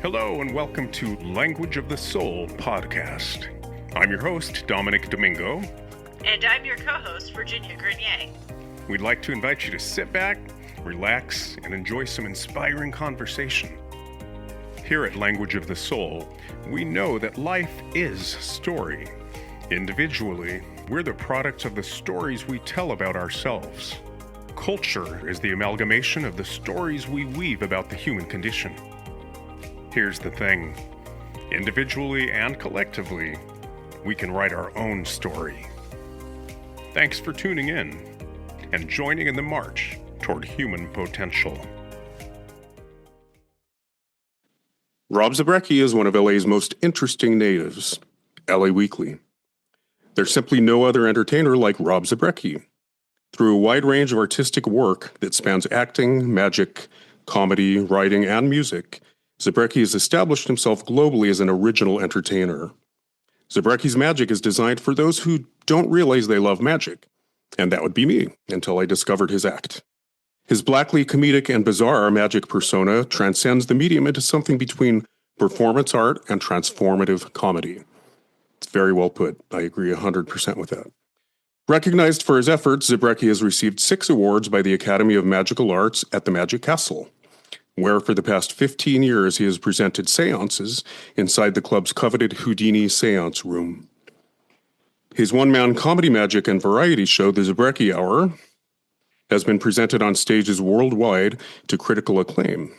Hello and welcome to Language of the Soul podcast. I'm your host, Dominick Domingo. And I'm your co-host, Virginia Grenier. We'd like to invite you to sit back, relax, and enjoy some inspiring conversation. Here at Language of the Soul, we know that life is story. Individually, we're the products of the stories we tell about ourselves. Culture is the amalgamation of the stories we weave about the human condition. Here's the thing. Individually and collectively, we can write our own story. Thanks for tuning in and joining in the march toward human potential. Rob Zabrecky is one of LA's most interesting natives. LA Weekly. There's simply no other entertainer like Rob Zabrecky. Through a wide range of artistic work that spans acting, magic, comedy, writing, and music, Zabrecky has established himself globally as an original entertainer. Zabrecky's magic is designed for those who don't realize they love magic, and that would be me until I discovered his act. His blackly comedic and bizarre magic persona transcends the medium into something between performance art and transformative comedy. It's very well put. I agree 100% with that. Recognized for his efforts, Zabrecky has received 6 awards by the Academy of Magical Arts at the Magic Castle, where for the past 15 years he has presented seances inside the club's coveted Houdini seance room. His one-man comedy magic and variety show, The Zabrecky Hour, has been presented on stages worldwide to critical acclaim.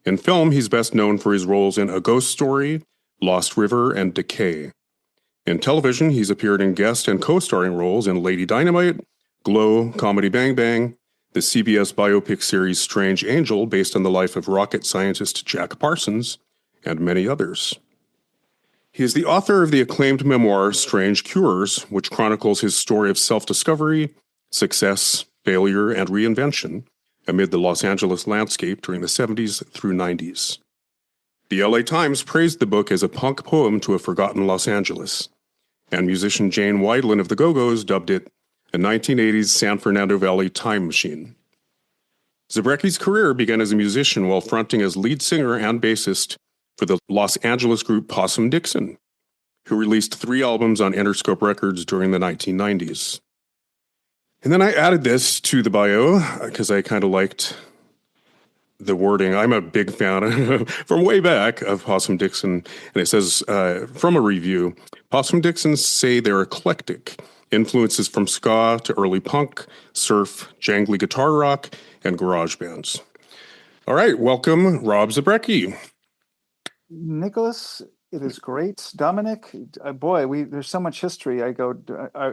In film, he's best known for his roles in A Ghost Story, Lost River, and Decay. In television, he's appeared in guest and co-starring roles in Lady Dynamite, Glow, Comedy Bang Bang, the CBS biopic series Strange Angel, based on the life of rocket scientist Jack Parsons, and many others. He is the author of the acclaimed memoir Strange Cures, which chronicles his story of self-discovery, success, failure, and reinvention amid the Los Angeles landscape during the 70s through 90s. The LA Times praised the book as a punk poem to a forgotten Los Angeles, and musician Jane Wiedlin of the Go-Go's dubbed it a 1980s San Fernando Valley time machine. Zabrecky's career began as a musician while fronting as lead singer and bassist for the Los Angeles group Possum Dixon, who released 3 albums on Interscope Records during the 1990s. And then I added this to the bio because I kind of liked the wording. I'm a big fan from way back of Possum Dixon, and it says, from a review, Possum Dixon say they're eclectic. Influences from ska to early punk, surf, jangly guitar rock, and garage bands. All right, welcome, Rob Zabrecky. Nicholas, it is great. Dominic, there's so much history. I go,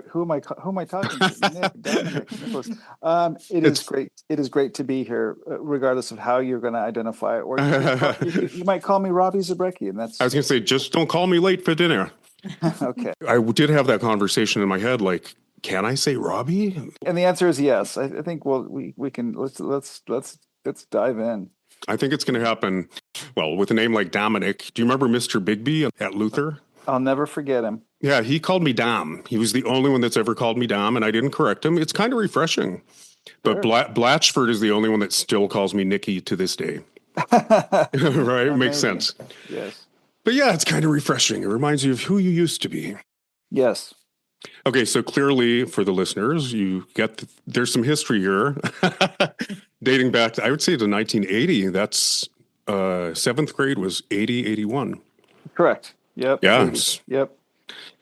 who am I talking to? Nick, Dominic, Nicholas. It's great. It is great to be here, regardless of how you're going to identify it. Or you might call me Robbie Zabrecky, and that's. I was going to say, just don't call me late for dinner. Okay. I did have that conversation in my head, like, can I say Robbie? And the answer is yes. I think we can let's dive in. I think it's going to happen. Well, with a name like Dominick, do you remember Mr. Bigby at Luther? I'll never forget him. Yeah, he called me Dom. He was the only one that's ever called me Dom, and I didn't correct him. It's kind of refreshing. But sure. Blatchford is the only one that still calls me Nicky to this day. Right? Makes sense. Yes. But yeah, it's kind of refreshing. It reminds you of who you used to be. Yes. Okay, so clearly for the listeners, there's some history here dating back to, I would say, to 1980. That's 7th grade was 80, 81. Correct. Yep. Yeah. Yep.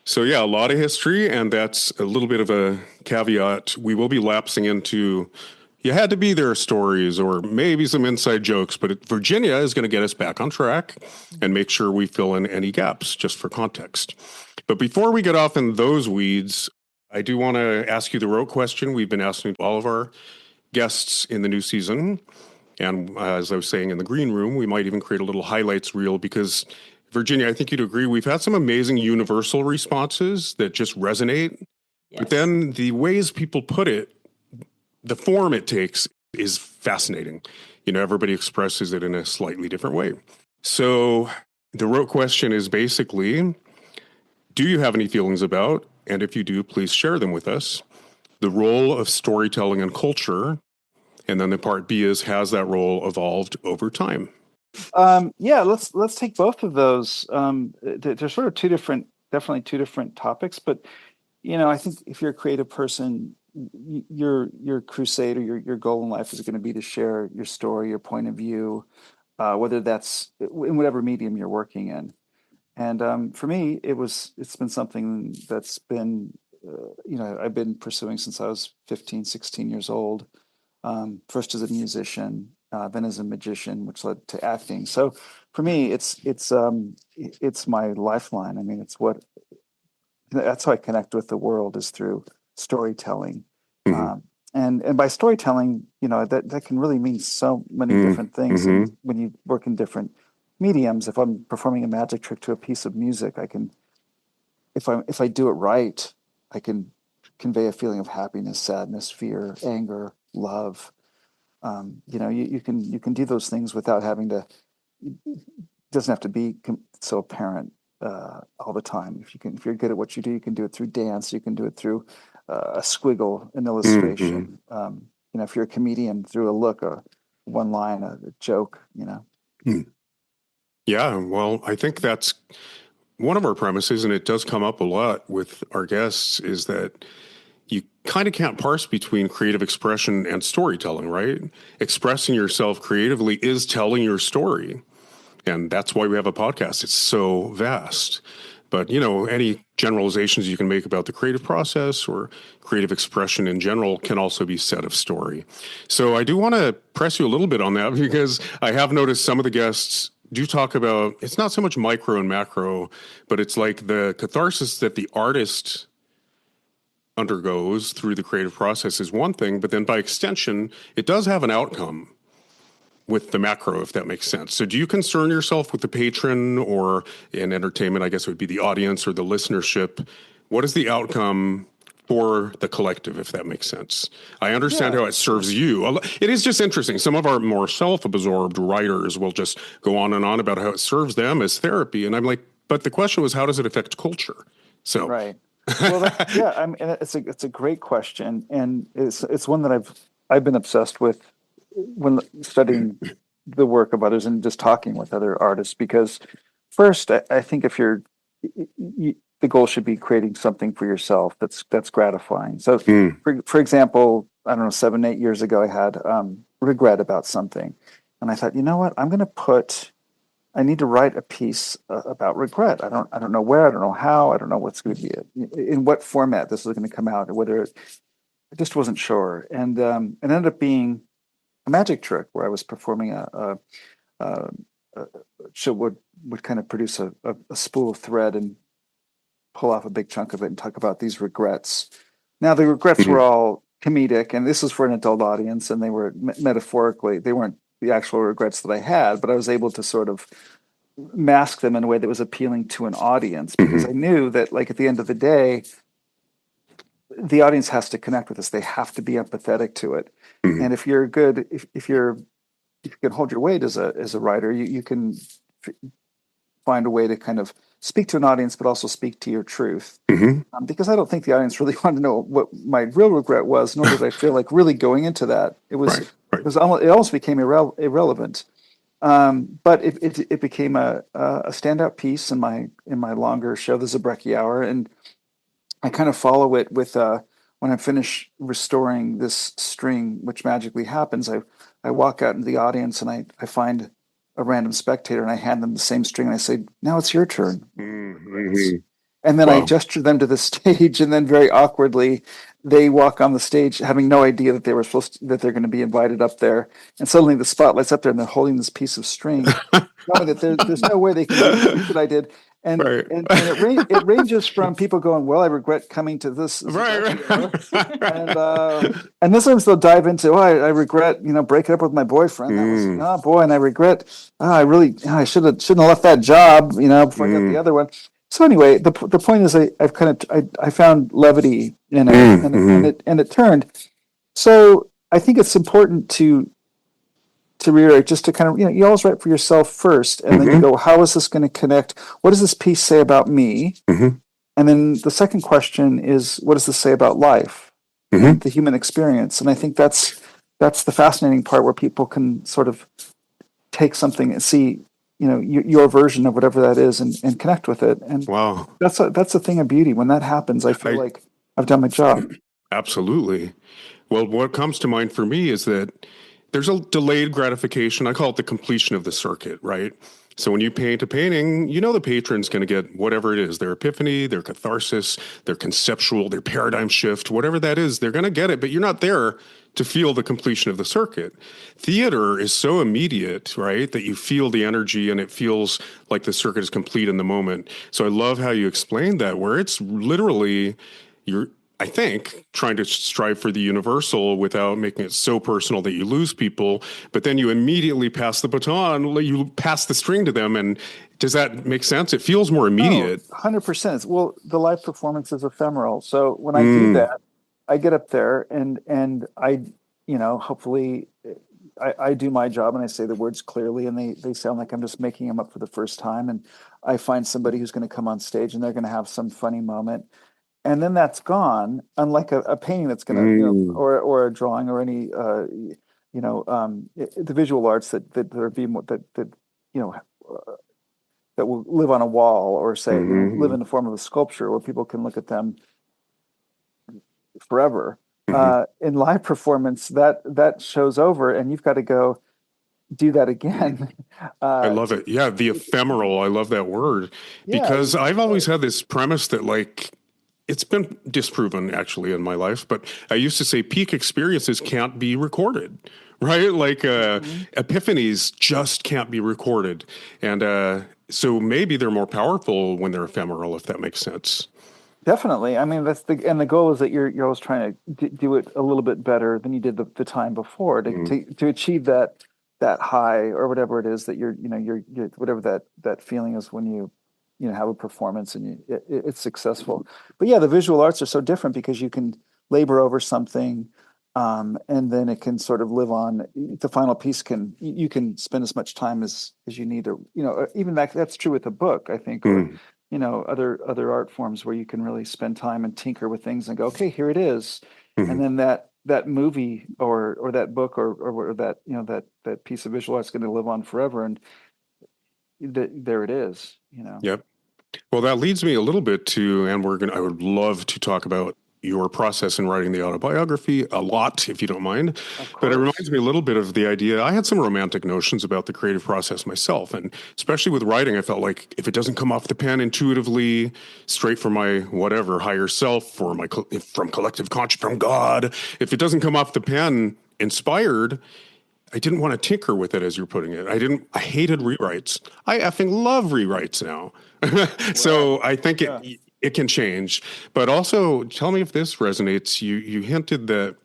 So yeah, a lot of history, and that's a little bit of a caveat. We will be lapsing into you had to be there stories or maybe some inside jokes, but Virginia is going to get us back on track and make sure we fill in any gaps just for context. But before we get off in those weeds, I do want to ask you the rote question we've been asking all of our guests in the new season. And as I was saying in the green room, we might even create a little highlights reel because, Virginia, I think you'd agree, we've had some amazing universal responses that just resonate. Yes. But then the ways people put it, the form it takes is fascinating. Everybody expresses it in a slightly different way. So the rote question is basically, do you have any feelings about, and if you do, please share them with us, the role of storytelling and culture And then the part B is, has that role evolved over time? Yeah, let's take both of those. They're sort of definitely two different topics, but I think if you're a creative person, your crusade or your goal in life is going to be to share your story, your point of view, whether that's in whatever medium you're working in. And for me, it's been something that's been, I've been pursuing since I was 15, 16 years old. First as a musician, then as a magician, which led to acting. So for me, it's my lifeline. I mean, that's how I connect with the world is through storytelling. Mhm. And by storytelling, that can really mean so many different things. Mhm. And when you work in different mediums, if I'm performing a magic trick to a piece of music, I can, if I do it right, I can convey a feeling of happiness, sadness, fear, anger, love. You can do those things without having to. It doesn't have to be so apparent all the time. If you're good at what you do, you can do it through dance. You can do it through a squiggle, an Mhm. illustration. If you're a comedian, through a look, one line, a joke. Mm. Yeah, well, I think that's one of our premises, and it does come up a lot with our guests, is that you kind of can't parse between creative expression and storytelling, right? Expressing yourself creatively is telling your story. And that's why we have a podcast. It's so vast. But, any generalizations you can make about the creative process or creative expression in general can also be said of story. So I do want to press you a little bit on that because I have noticed some of the guests do talk about it's not so much micro and macro, but it's like the catharsis that the artist undergoes through the creative process is one thing, but then by extension, it does have an outcome with the macro, if that makes sense. So do you concern yourself with the patron, or in entertainment, I guess it would be the audience or the listenership? What is the outcome for the collective, if that makes sense? I understand Yeah, how it serves you. It is just interesting. Some of our more self-absorbed writers will just go on and on about how it serves them as therapy. And I'm like, but the question was, how does it affect culture? So, right. Well, yeah. I mean, it's a great question, and it's one that I've been obsessed with when studying the work of others and just talking with other artists. Because first, I think if the goal should be creating something for yourself that's gratifying. So, mm, for example, I don't know, 7, 8 years ago, I had regret about something, and I thought, you know what, I need to write a piece about regret. I don't know where, I don't know how, I don't know what's going to be in what format this is going to come out, or whether I just wasn't sure, and it ended up being a magic trick where I was performing a show would kind of produce a spool of thread and pull off a big chunk of it and talk about these regrets. Now the regrets were mm, all comedic, and this was for an adult audience, and they were metaphorically, they weren't the actual regrets that I had, but I was able to sort of mask them in a way that was appealing to an audience, because mhm, I knew that, like, at the end of the day, the audience has to connect with us. They have to be empathetic to it. mhm, And if you're good, if you can hold your weight as a writer, you can find a way to kind of speak to an audience, but also speak to your truth. mhm. Because I don't think the audience really wanted to know what my real regret was, nor did I feel like really going into that. Right, right. It almost became irrelevant. But it became a standout piece in my longer show, the Zabrecky Hour, and I kind of follow it with when I finish restoring this string, which magically happens. I walk out into the audience and I find a random spectator and I hand them the same string and I say, "Now it's your turn." Mhm. And then I Wow. gesture them to the stage, and then very awkwardly, they walk on the stage, having no idea that that they're going to be invited up there. And suddenly, the spotlight's up there, and they're holding this piece of string, knowing that there's no way they can reproduce what I did. And Right. it ranges from people going, "Well, I regret coming to this Right, Zabrecky hour," and right. sometimes they'll dive into, "Oh, I regret, breaking up with my boyfriend. That was, Mm, oh boy," and I regret, I shouldn't have left that job, before I got the mm, other one. So anyway, the point is, I found levity in it, mm, mhm, and it turned. So I think it's important to reiterate, just to kind of, you always write for yourself first, and then you mhm, go, how is this going to connect? What does this piece say about me? mhm, And then the second question is, what does this say about life mhm. and the human experience? And I think that's the fascinating part, where people can sort of take something and see, your version of whatever that is, and connect with it. And Wow. that's a thing of beauty. When that happens, I feel like I've done my job. Absolutely. Well, what comes to mind for me is that there's a delayed gratification. I call it the completion of the circuit, right? So when you paint a painting, the patron's going to get whatever it is, their epiphany, their catharsis, their conceptual, their paradigm shift, whatever that is, they're going to get it, but you're not there to feel the completion of the circuit. Theater is so immediate, right, that you feel the energy and it feels like the circuit is complete in the moment. So I love how you explained that, where it's literally I think, trying to strive for the universal without making it so personal that you lose people, but then you immediately pass the baton, you pass the string to them. And does that make sense? It feels more immediate. 100%. Well, the live performance is ephemeral. So when I do that, I get up there and I, hopefully I do my job and I say the words clearly, and they sound like I'm just making them up for the first time. And I find somebody who's going to come on stage and they're going to have some funny moment. And then that's gone, unlike a painting that's going to, or a drawing or any, the visual arts that will live on a wall, or say live in the form of a sculpture where people can look at them forever. In live performance, that show's over, and you've got to go do that again. I love it. Yeah, the ephemeral. I love that word, because I've always had this premise that, like, it's been disproven actually in my life, but I used to say peak experiences can't be recorded, right? Like epiphanies just can't be recorded. And so maybe they're more powerful when they're ephemeral, if that makes sense. Definitely. I mean, the goal is that you're always trying to do it a little bit better than you did the time before to achieve that high, or whatever it is that you're whatever that feeling is when you have a performance and it's successful. But yeah, the visual arts are so different because you can labor over something, and then it can sort of live on. The final piece you can spend as much time as you need to, even that's true with a book, I think, or other art forms where you can really spend time and tinker with things and go, okay, here it is. And then that movie or that book or that that piece of visual art is going to live on forever, and there it is. Yep. Well, that leads me a little bit to, and I would love to talk about your process in writing the autobiography a lot, if you don't mind. But it reminds me a little bit of the idea. I had some romantic notions about the creative process myself. And especially with writing, I felt like if it doesn't come off the pen intuitively, straight from my whatever higher self, or from collective conscious, from God, if it doesn't come off the pen inspired, I didn't want to tinker with it, as you're putting it. I hated rewrites. I effing love rewrites now. So I think it can change. But also, tell me if this resonates. You hinted that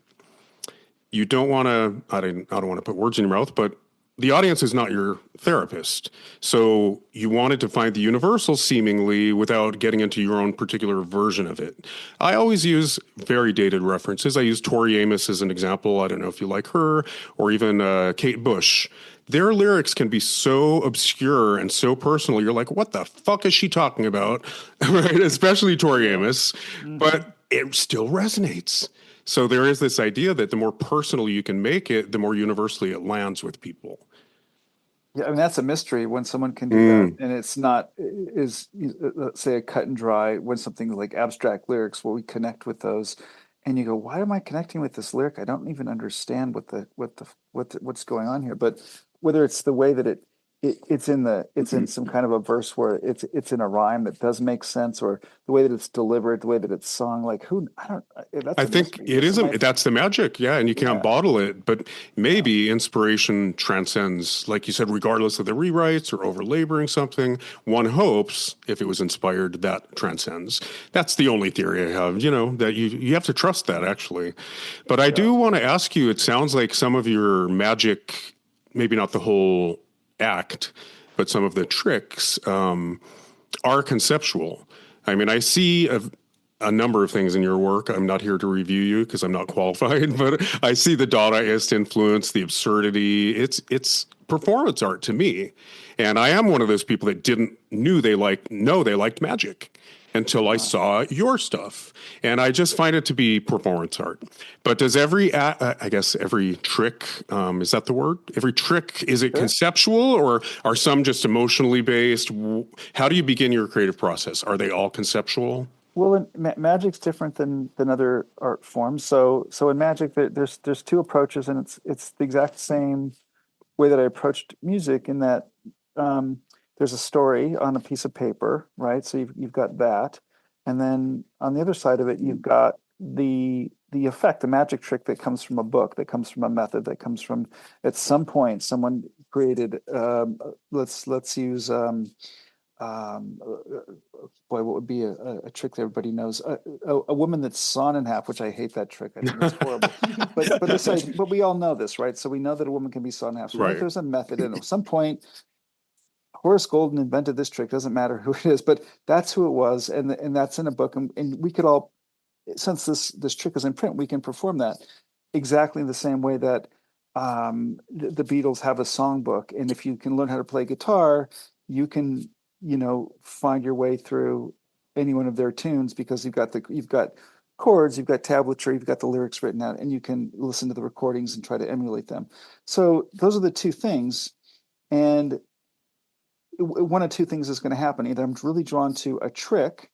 you don't want to, I don't want to put words in your mouth, but the audience is not your therapist. So you wanted to find the universal seemingly without getting into your own particular version of it. I always use very dated references. I use Tori Amos as an example. I don't know if you like her, or even Kate Bush. Their lyrics can be so obscure and so personal. You're like, what the fuck is she talking about? Right? Especially Tori Amos. But it still resonates. So there is this idea that the more personal you can make it, the more universally it lands with people. Yeah, I mean, that's a mystery when someone can do that, and it's not let's say a cut and dry. When something like abstract lyrics, where we connect with those, and you go, why am I connecting with this lyric? I don't even understand what's going on here. But whether it's the way that it's in some kind of a verse where it's in a rhyme that does make sense, or the way that it's delivered, the way that it's sung, like I think it isn't. That's the magic, yeah. And you can't bottle it, but maybe inspiration transcends, like you said, regardless of the rewrites or over laboring something. One hopes, if it was inspired, that transcends. That's the only theory I have. That you have to trust that, actually. But I do want to ask you. It sounds like some of your magic, maybe not the whole act, but some of the tricks are conceptual. I mean, I see a number of things in your work. I'm not here to review you because I'm not qualified, but I see the Dadaist influence, the absurdity. It's performance art to me. And I am one of those people that know they liked magic. until I saw your stuff. And I just find it to be performance art. But does I guess every trick, is that the word? Every trick, is it conceptual, or are some just emotionally based? How do you begin your creative process? Are they all conceptual? Well, magic's different than other art forms. So in magic, there's two approaches, and it's the exact same way that I approached music, in that there's a story on a piece of paper, right? So you've got that, and then on the other side of it, you've got the effect, the magic trick that comes from a book, that comes from a method, that comes from, at some point someone created. Let's use. Boy, what would be a trick that everybody knows? A woman that's sawn in half, which I hate that trick. I think it's horrible. But we all know this, right? So we know that a woman can be sawn in half. So Right. there's a method, and at some point, Horace Golden invented this trick. Doesn't matter who it is, but that's who it was, and that's in a book, and we could all, since this trick is in print, we can perform that exactly the same way that the Beatles have a songbook, and if you can learn how to play guitar, you can find your way through any one of their tunes, because you've got chords, you've got tablature, you've got the lyrics written out, and you can listen to the recordings and try to emulate them. So those are the two things, and one of two things is going to happen. Either I'm really drawn to a trick,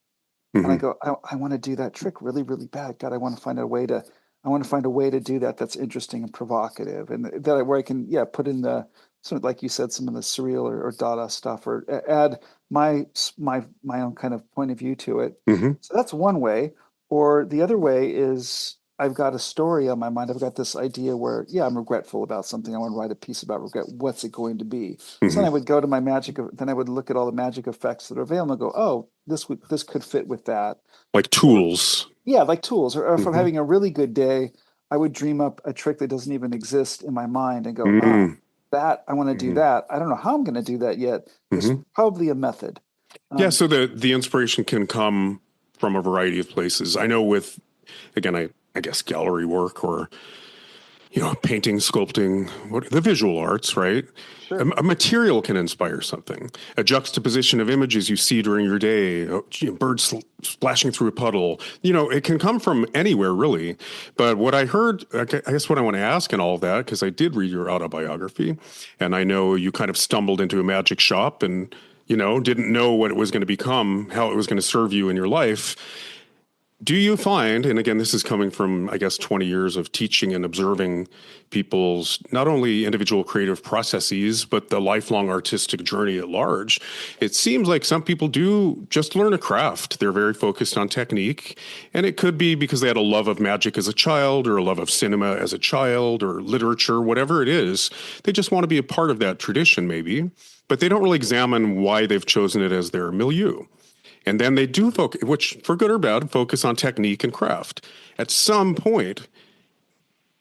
and I go, I want to do that trick really, really bad. God, I want to find a way to do that that's interesting and provocative, and where I can put in the sort of, like you said, some of the surreal or Dada stuff, or add my own kind of point of view to it. So that's one way. Or the other way is, I've got a story on my mind. I've got this idea where, I'm regretful about something. I want to write a piece about regret. What's it going to be? So then I would go to my magic. Then I would look at all the magic effects that are available and go, oh, this could fit with that. Like tools. Yeah, like tools. Or if I'm having a really good day, I would dream up a trick that doesn't even exist in my mind and go, that I want to do that. I don't know how I'm going to do that yet. There's probably a method. So the inspiration can come from a variety of places. I know with, again, I guess gallery work, or painting, sculpting, the visual arts, right? Sure. A material can inspire something. A juxtaposition of images you see during your day, birds splashing through a puddle. It can come from anywhere, really. But what I heard, I guess what I want to ask in all of that, because I did read your autobiography, and I know you kind of stumbled into a magic shop and, didn't know what it was going to become, how it was going to serve you in your life. Do you find, and again, this is coming from, I guess, 20 years of teaching and observing people's not only individual creative processes, but the lifelong artistic journey at large, it seems like some people do just learn a craft. They're very focused on technique, and it could be because they had a love of magic as a child, or a love of cinema as a child, or literature, whatever it is. They just want to be a part of that tradition, maybe, but they don't really examine why they've chosen it as their milieu. And then they do focus, which for good or bad, focus on technique and craft. At some point,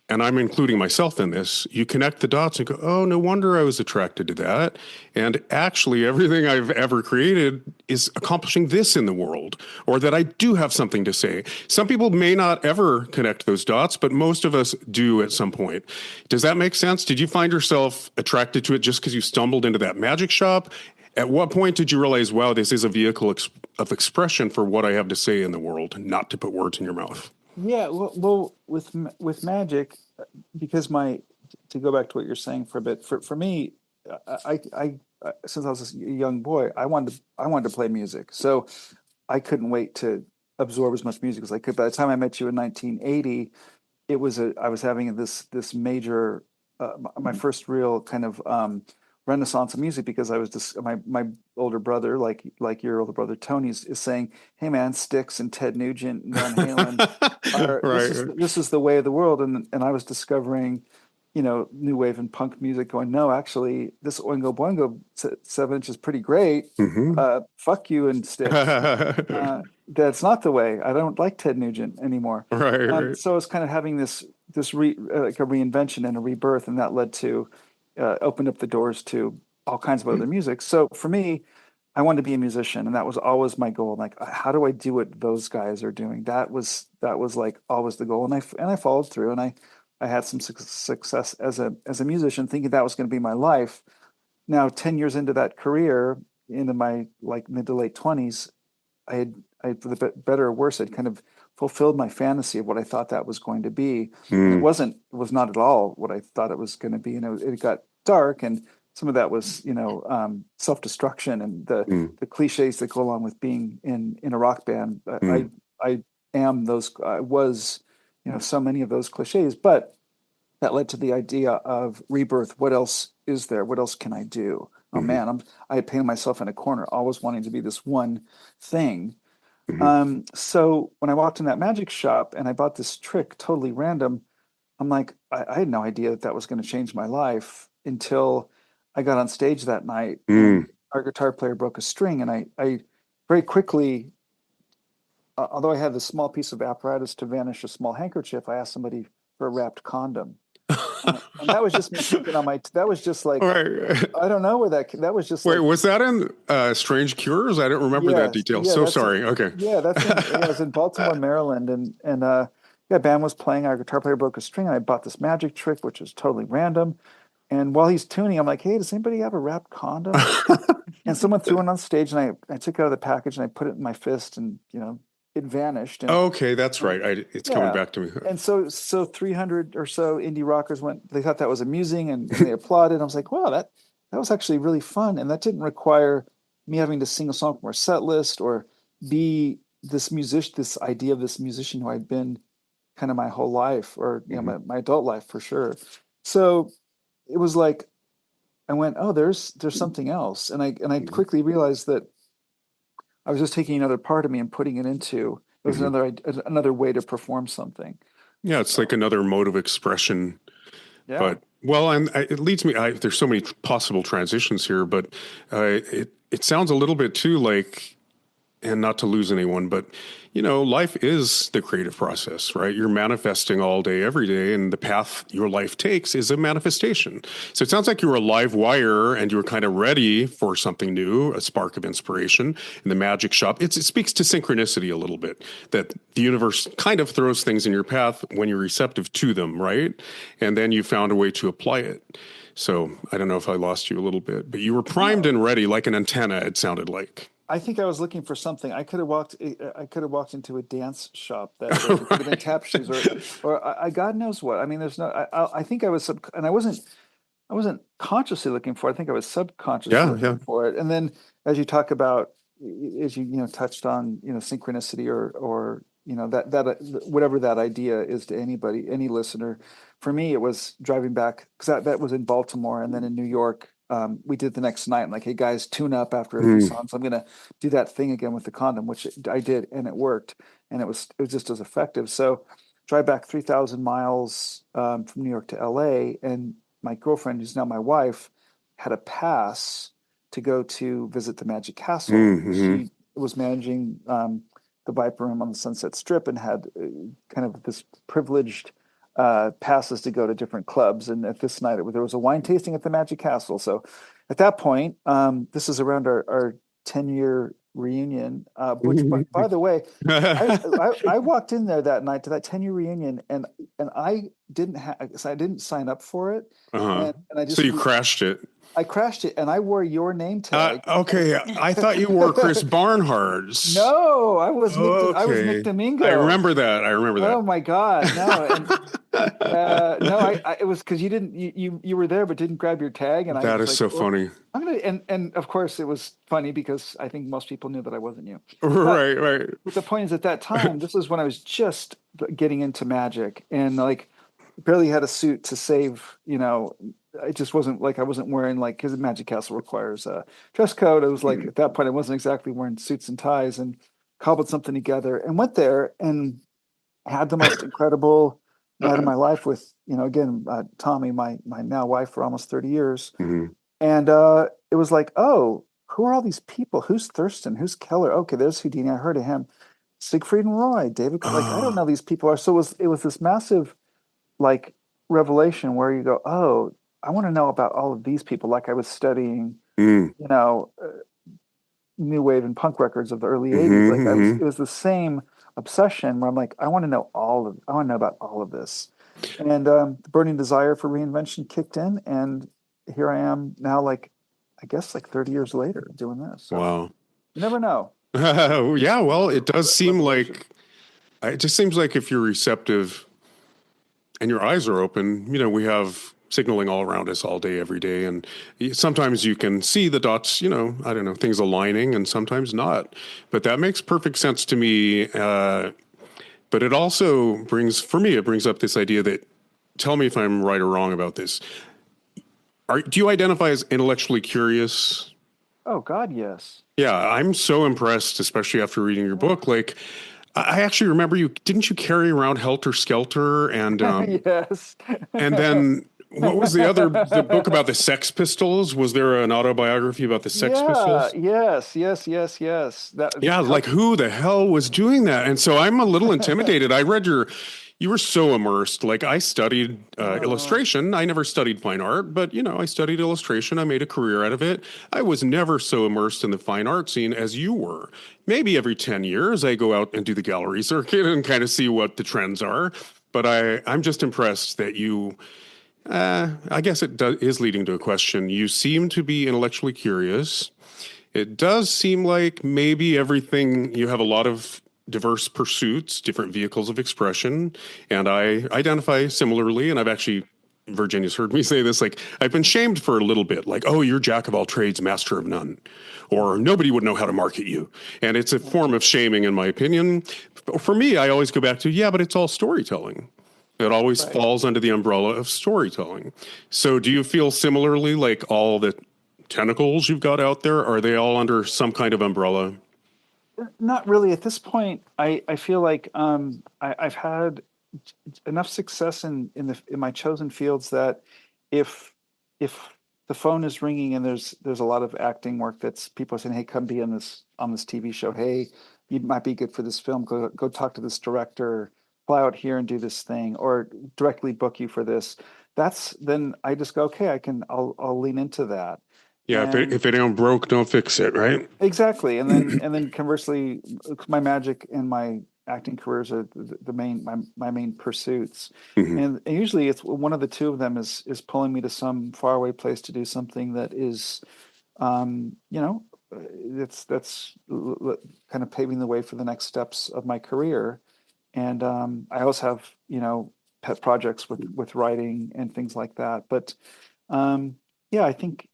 and I'm including myself in this, you connect the dots and go, oh, no wonder I was attracted to that. And actually, everything I've ever created is accomplishing this in the world, or that I do have something to say. Some people may not ever connect those dots, but most of us do at some point. Does that make sense? Did you find yourself attracted to it just because you stumbled into that magic shop? At what point did you realize, wow, this is a vehicle of expression for what I have to say in the world, not to put words in your mouth? Yeah, well, with magic, because to go back to what you're saying for a bit, for me, I since I was a young boy, I wanted to play music, so I couldn't wait to absorb as much music as I could. By the time I met you in 1980, I was having this major, my first real kind of renaissance of music, because I was just my older brother, like your older brother Tony, is saying, "Hey man, Styx and Ted Nugent and Van Halen, this is the way of the world," and I was discovering, new wave and punk music, going, no, actually, this Oingo Boingo 7-inch is pretty great. Fuck you and Styx. That's not the way. I don't like Ted Nugent anymore. Right. So I was kind of having like a reinvention and a rebirth, and that led to opened up the doors to all kinds of other music. So for me, I wanted to be a musician, and that was always my goal. Like, how do I do what those guys are doing? That was like always the goal, and I followed through, and I had some success as a musician, thinking that was going to be my life. Now, 10 years into that career, into my like mid to late 20s, for the better or worse, I'd kind of fulfilled my fantasy of what I thought that was going to be. And Mm. it was not at all what I thought it was going to be. And it got dark, and some of that was, self-destruction and Mm. the cliches that go along with being in a rock band. Mm. I was, so many of those cliches, but that led to the idea of rebirth. What else is there? What else can I do? Oh Mhm. man, I had painted myself in a corner, always wanting to be this one thing. Mhm. So when I walked in that magic shop and I bought this trick, totally random, I'm like, I had no idea that was going to change my life until I got on stage that night Mm. and our guitar player broke a string, and I very quickly, although I had this small piece of apparatus to vanish a small handkerchief, I asked somebody for a wrapped condom. And that was just me thinking that was just like, Wait, I don't know where that was just wait, like, was that in Strange Cures? I don't remember that yes, detail. yeah, So sorry. Okay. it was in Baltimore, Maryland. And yeah, band was playing, our guitar player broke a string, and I bought this magic trick, which was totally random. And while he's tuning, I'm like, hey, does anybody have a wrapped condom? And someone threw it on stage, and I took it out of the package and I put it in my fist, and it vanished. And Okay, that's right. It's coming yeah. back to me. And so 300 or so indie rockers they thought that was amusing, and they applauded. I was like, wow, that was actually really fun. And that didn't require me having to sing a song from our set list or be this idea of this musician who I'd been kind of my whole life, or Mhm. my adult life for sure. So it was like I went, oh, there's something else. And I Mhm. quickly realized that I was just taking another part of me and putting it into, it was Mhm. another way to perform something. Yeah, it's like So another mode of expression. yeah. But well, and it leads me. There's so many possible transitions here, but it sounds a little bit too like, and not to lose anyone, but life is the creative process, right? You're manifesting all day, every day, and the path your life takes is a manifestation. So it sounds like you were a live wire and you were kind of ready for something new, a spark of inspiration in the magic shop. It speaks to synchronicity a little bit, that the universe kind of throws things in your path when you're receptive to them, right? And then you found a way to apply it. So I don't know if I lost you a little bit, but you were primed No, and ready like an antenna, it sounded like. I think I was looking for something. I could have walked into a dance shop that day. It could have been Right. tap shoes, or God knows what. I mean, there's no. I think I was and I wasn't consciously looking for it. I think I was subconsciously Yeah, yeah. looking for it. And then as you talk about, as you touched on, synchronicity, or whatever that idea is to anybody, any listener. For me, it was driving back, because that was in Baltimore, and then in New York. We did the next night. I'm like, hey guys, tune up after a few Mm. songs. I'm gonna do that thing again with the condom, which I did, and it worked, and it was just as effective. So drive back 3,000 miles from New York to LA, and my girlfriend, who's now my wife, had a pass to go to visit the Magic Castle. Mm-hmm. She was managing the Viper Room on the Sunset Strip, and had kind of this privileged passes to go to different clubs. And at this night, there was a wine tasting at the Magic Castle. So at that point, this is around our 10-year reunion, which, by the way, I walked in there that night to that 10-year reunion, and I didn't sign up for it, Uh-huh. and So you crashed it. I crashed it, and I wore your name tag. Okay, I thought you were Chris Barnhart's. No, I was Nick Okay, I Domingo. remember that. I remember Oh that. my God, no. And no, it was because you didn't, you were there but didn't grab your tag, and I That was is like, so well, funny. I'm gonna, and of course it was funny because I think most people knew that I wasn't you. But Right, right. the point is, at that time, this is when I was just getting into magic, and like barely had a suit to save. It just wasn't like I wasn't wearing, like, because Magic Castle requires a dress code. I was like, at that point, I wasn't exactly wearing suits and ties, and cobbled something together and went there and had the most incredible night of my life with, again, Tommy, my now wife for almost 30 years. Mhm. And it was like, oh, who are all these people? Who's Thurston? Who's Keller? Okay, there's Houdini. I heard of him. Siegfried and Roy, David. Like, I don't know these people are. So it was this massive, like, revelation where you go, oh, I want to know about all of these people. Like I was studying, Mm. you know, new wave and punk records of the early 80s. Mhm, Like mhm. it was the same obsession where I'm like, I want to know about all of this. And the burning desire for reinvention kicked in, and here I am now, like, I guess like 30 years later doing this. So Wow. you never know. Yeah, well, it does seem Revelation. like it just seems like if you're receptive and your eyes are open, we have signaling all around us all day, every day. And sometimes you can see the dots, I don't know, things aligning and sometimes not. But that makes perfect sense to me. But it also for me, it brings up this idea that, tell me if I'm right or wrong about this. Do you identify as intellectually curious? Oh God, yes. Yeah, I'm so impressed, especially after reading your Oh. book. Like, I actually remember didn't you carry around Helter Skelter Yes. and then what was the book about the Sex Pistols? Was there an autobiography about the Sex Yeah, Pistols? yes, yes, yes, yes. That Yeah, like who the hell was doing that? And so I'm a little intimidated. I read you were so immersed. Like I studied oh, illustration. I never studied fine art, but I studied illustration. I made a career out of it. I was never so immersed in the fine art scene as you were. Maybe every 10 years I go out and do the gallery circuit and kind of see what the trends are. But I'm just impressed that I guess is leading to a question. You seem to be intellectually curious. It does seem like maybe you have a lot of diverse pursuits, different vehicles of expression, and I identify similarly. And Virginia's heard me say this, like, I've been shamed for a little bit, like, oh, you're jack of all trades, master of none, or nobody would know how to market you. And it's a form of shaming, in my opinion. For me, I always go back to, yeah, but it's all storytelling. It always right. falls under the umbrella of storytelling. So do you feel similarly, like all the tentacles you've got out there, are they all under some kind of umbrella? Not really. At this point, I feel like I've had enough success in my chosen fields that if if the phone is ringing and there's a lot of acting work that's people are saying, hey, come be on this TV show. Hey, you might be good for this film. Go talk to this director. Fly out here and do this thing, or directly book you for this. Then I just go, okay, I'll lean into that. Yeah, And if it ain't broke, don't fix it, right? exactly. And then conversely, my magic and my acting careers are the main my main pursuits. Hmm. And usually it's one of the two of them is pulling me to some faraway place to do something that is you know kind of paving the way for the next steps of my career. And I also have, pet projects with writing and things like that. But yeah, I think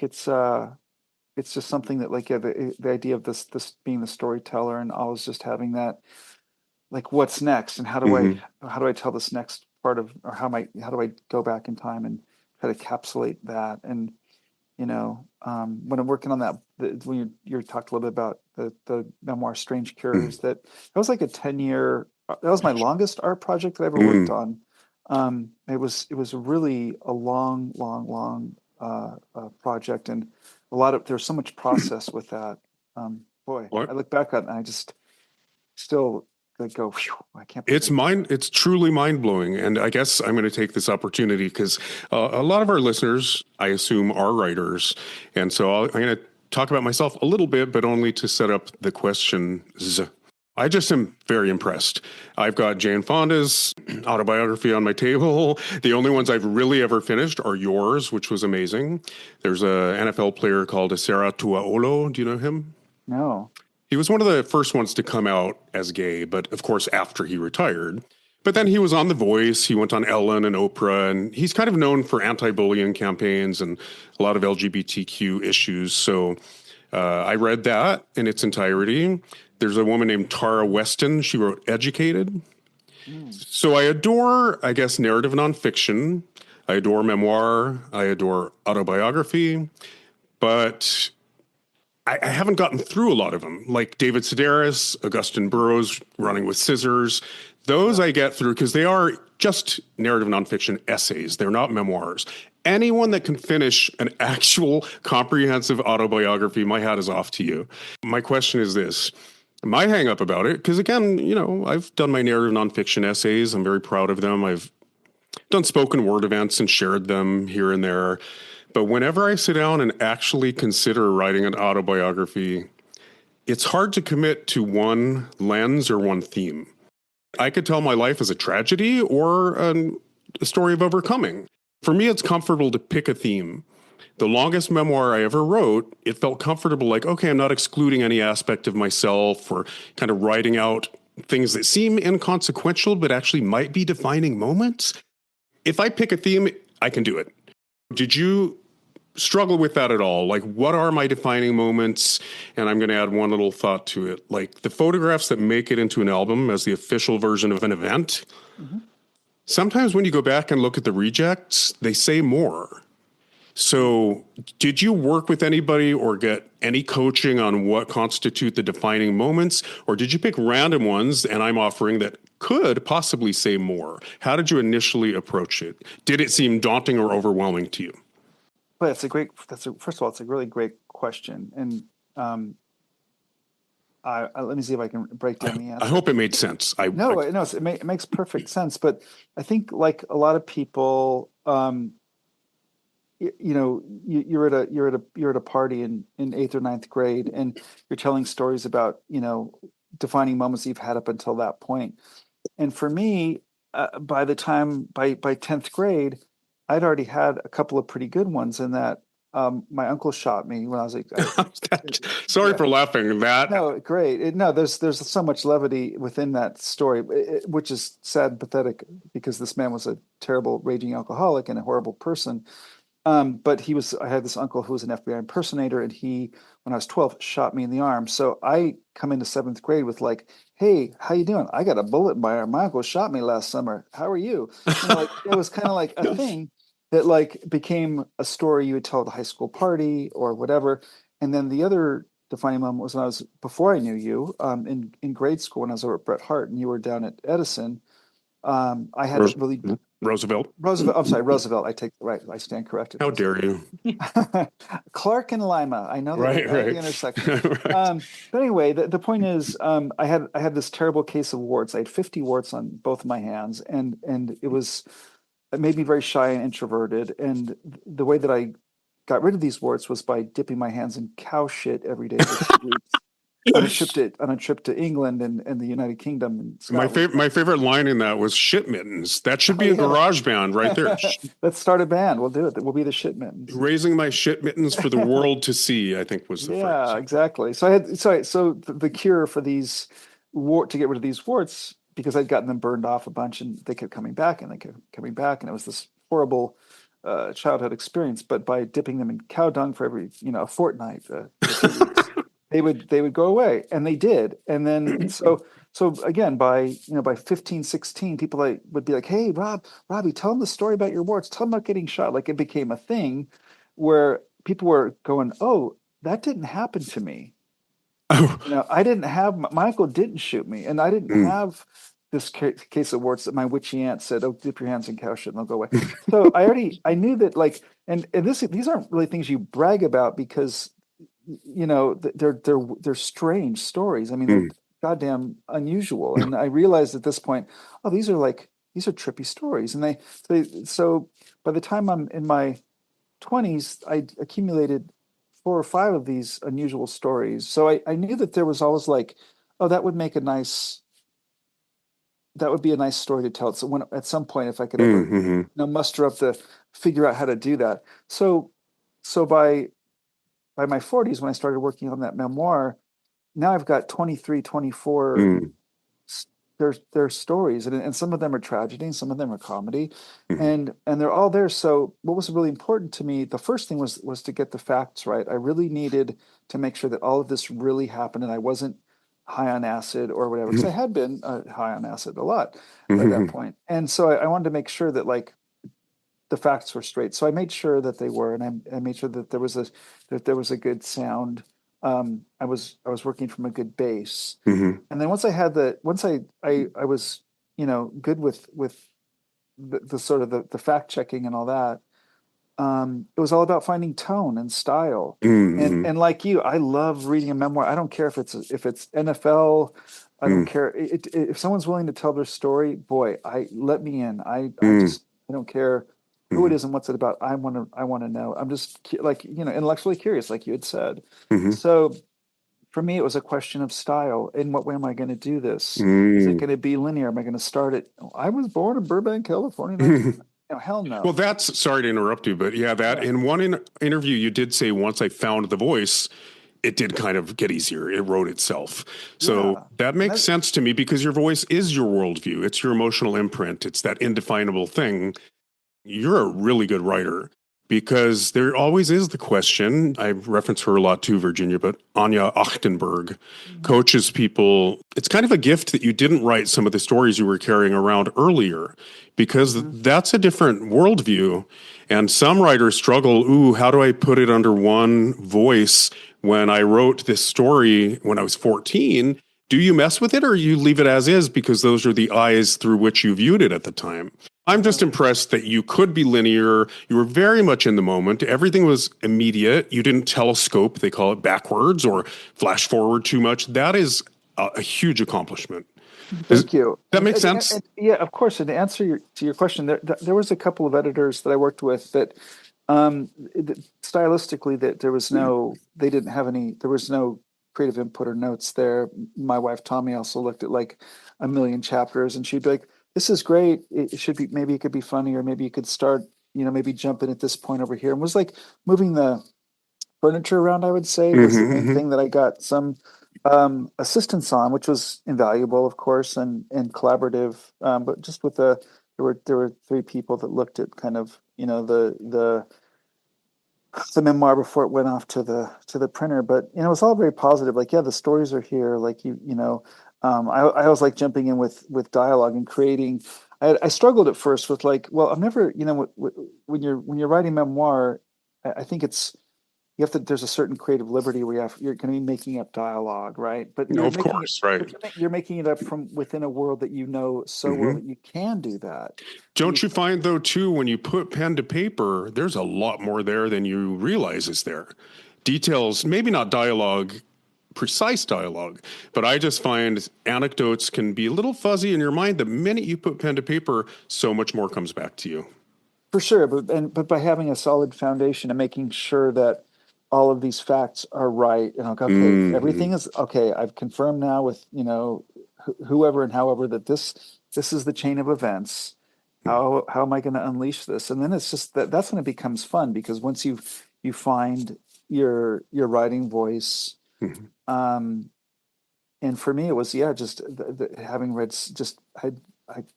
it's just something that, like, yeah, the idea of this being the storyteller and always just having that, like, what's next and Hmm. how do I tell this next part of, or how do I go back in time and try to encapsulate that. And when I'm working on that, when you talked a little bit about the memoir Strange Cures, that was like a 10-year, that was my longest art project that I ever worked Hmm. on. It was really a long project, and there's so much process with that. Boy, I What? look back on it and I just still, like, go, "Phew, I can't believe I did that." It's truly mind blowing. And I guess I'm going to take this opportunity because a lot of our listeners, I assume, are writers. And so I'm going to talk about myself a little bit, but only to set up the questions. I just am very impressed. I've got Jane Fonda's autobiography on my table. The only ones I've really ever finished are yours, which was amazing. There's a NFL player called Sarah Tuaolo. Do you know him? No. He was one of the first ones to come out as gay, but of course after he retired. But then he was on The Voice, he went on Ellen and Oprah, and he's kind of known for anti-bullying campaigns and a lot of LGBTQ issues. So I read that in its entirety. There's a woman named Tara Weston. She wrote Educated. Mm. So I adore, I guess, narrative nonfiction. I adore memoir. I adore autobiography. But I haven't gotten through a lot of them, like David Sedaris, Augustin Burroughs, Running with Scissors. Those Yeah. I get through because they are just narrative nonfiction essays. They're not memoirs. Anyone that can finish an actual comprehensive autobiography, my hat is off to you. My question is this. My hang up about it, because again, I've done my narrative nonfiction essays. I'm very proud of them. I've done spoken word events and shared them here and there. But whenever I sit down and actually consider writing an autobiography, it's hard to commit to one lens or one theme. I could tell my life as a tragedy or a story of overcoming. For me, it's comfortable to pick a theme. The longest memoir I ever wrote, it felt comfortable, like, okay, I'm not excluding any aspect of myself or kind of writing out things that seem inconsequential, but actually might be defining moments. If I pick a theme, I can do it. Did you struggle with that at all? Like, what are my defining moments? And I'm going to add one little thought to it. Like the photographs that make it into an album as the official version of an event. Mm-hmm. Sometimes when you go back and look at the rejects, they say more. So did you work with anybody or get any coaching on what constitute the defining moments? Or did you pick random ones, and I'm offering, that could possibly say more? How did you initially approach it? Did it seem daunting or overwhelming to you? But first of all, it's a really great question. And let me see if I can break down the answer. I hope it made sense. No, it makes perfect sense. But I think, like a lot of people, you're at a party in 8th or 9th grade, and you're telling stories about, defining moments you've had up until that point. And for me, by 10th grade, I'd already had a couple of pretty good ones, in that my uncle shot me when I was like, sorry for laughing. No, great. There's so much levity within that story, which is sad and pathetic, because this man was a terrible raging alcoholic and a horrible person. But I had this uncle who was an FBI impersonator, and he, when I was 12, shot me in the arm. So I come into 7th grade with like, hey, how you doing? I got a bullet in my arm. My uncle shot me last summer. How are you? It was kind of like a thing that like became a story you would tell at the high school party or whatever. And then the other defining moment was when before I knew you, in grade school, when I was over at Bret Harte and you were down at Edison. I had Roosevelt. I'm sorry, Roosevelt. I stand corrected. How dare you? Clark and Lima. I know that right. The intersection. Right. But anyway, the point is, I had this terrible case of warts. I had 50 warts on both of my hands, and it made me very shy and introverted. And the way that I got rid of these warts was by dipping my hands in cow shit every day for 2 weeks. on a trip to England and the United Kingdom and Scotland. My favorite line in that was "shit mittens." That should be a garage band right there. Let's start a band. We'll do it. We'll be the shit mittens. Raising my shit mittens for the world to see, I think was the phrase. Yeah, exactly. So the cure for these to get rid of these warts, because I'd gotten them burned off a bunch, and they kept coming back, and it was this horrible childhood experience. But by dipping them in cow dung for every a fortnight, for 2 weeks, they would go away, and they did. And then so again, by 15, 16, people would be like, hey, Robbie, tell them the story about your warts. Tell them about getting shot. Like, it became a thing where people were going, oh, that didn't happen to me. Oh. I didn't have, my uncle didn't shoot me, and I didn't have this case of warts that my witchy aunt said, oh, dip your hands in cow shit and they'll go away. So I knew that, like, and these aren't really things you brag about, because they're strange stories. I mean, they're goddamn unusual. And I realized at this point, oh, these are trippy stories. And so by the time I'm in my 20s, I accumulated 4 or 5 of these unusual stories. So I knew that there was always like, oh, that would be a nice story to tell. So at some point, if I could ever muster up figure out how to do that. So by my 40s, when I started working on that memoir, now I've got 23, 24 their stories, and some of them are tragedy and some of them are comedy, and they're all there. So what was really important to me, the first thing was to get the facts right. I really needed to make sure that all of this really happened, and I wasn't high on acid or whatever, because I had been high on acid a lot at that point. And so I wanted to make sure that, like, the facts were straight. So I made sure that they were, and I made sure that there was a good sound. I was working from a good base. And then once I was, good with the sort of the fact checking and all that, it was all about finding tone and style. And like you, I love reading a memoir. I don't care if it's NFL. I don't care if someone's willing to tell their story. Boy, let me in. I don't care who it is and what's it about. I want to know. I'm just intellectually curious, like you had said. So for me, it was a question of style. In what way am I going to do this? Is it going to be linear? Am I going to start it? I was born in Burbank, California. No, hell Well, no. that's sorry to interrupt you, but yeah, that Yeah. in one interview you did say once I found the voice, it did kind of get easier. It wrote itself. So Yeah. that And makes that, sense to me because your voice is your worldview. It's your emotional imprint. It's that indefinable thing. You're a really good writer because there always is the question. I reference her a lot too, Virginia, but Anya Achtenberg Mhm. coaches people. It's kind of a gift that you didn't write some of the stories you were carrying around earlier because Mhm. that's a different worldview. And some writers struggle, ooh, how do I put it under one voice when I wrote this story when I was 14? Do you mess with it or you leave it as is because those are the eyes through which you viewed it at the time? I'm Yeah. just impressed that you could be linear. You were very much in the moment. Everything was immediate. You didn't telescope, they call it backwards, or flash forward too much. That is a huge accomplishment. Does Thank you. that make sense? And yeah, of course. And to answer your question, there was a couple of editors that I worked with that, stylistically, that there was no, they didn't have any, there was no creative input or notes there. My wife Tommy also looked at like a million chapters, and she'd be like, "This is great. It should be, maybe it could be funny, or maybe you could start, maybe jump in at this point over here." And was like moving the furniture around, I would say, was the main Mm-hmm, thing that I got some assistance on, which was invaluable, of course, and collaborative. But just with there were three people that looked at kind of, the memoir before it went off to the printer. But it was all very positive. Like, yeah, the stories are here. Like, I always like jumping in with dialogue and creating. I struggled at first with, like, well, I've never, when you're writing memoir, I think it's, you have to, there's a certain creative liberty where you're going to be making up dialogue, right? But mm-hmm. Of course, right. you're making it up from within a world that you know so well Mm-hmm. that you can do that. You, Don't you find, though, too, when you put pen to paper, there's a lot more there than you realize is there? Details, maybe not dialogue, precise dialogue, but I just find anecdotes can be a little fuzzy in your mind. The minute you put pen to paper, so much more comes back to you. for sure, but by having a solid foundation and making sure that all of these facts are right, and like, okay, Mm-hmm. everything is okay. I've confirmed now with, whoever and however, that this is the chain of events. How am I going to unleash this? And then it's just that's when it becomes fun, because once you find your writing voice. Mm-hmm. um and for me it was, yeah, just having read just I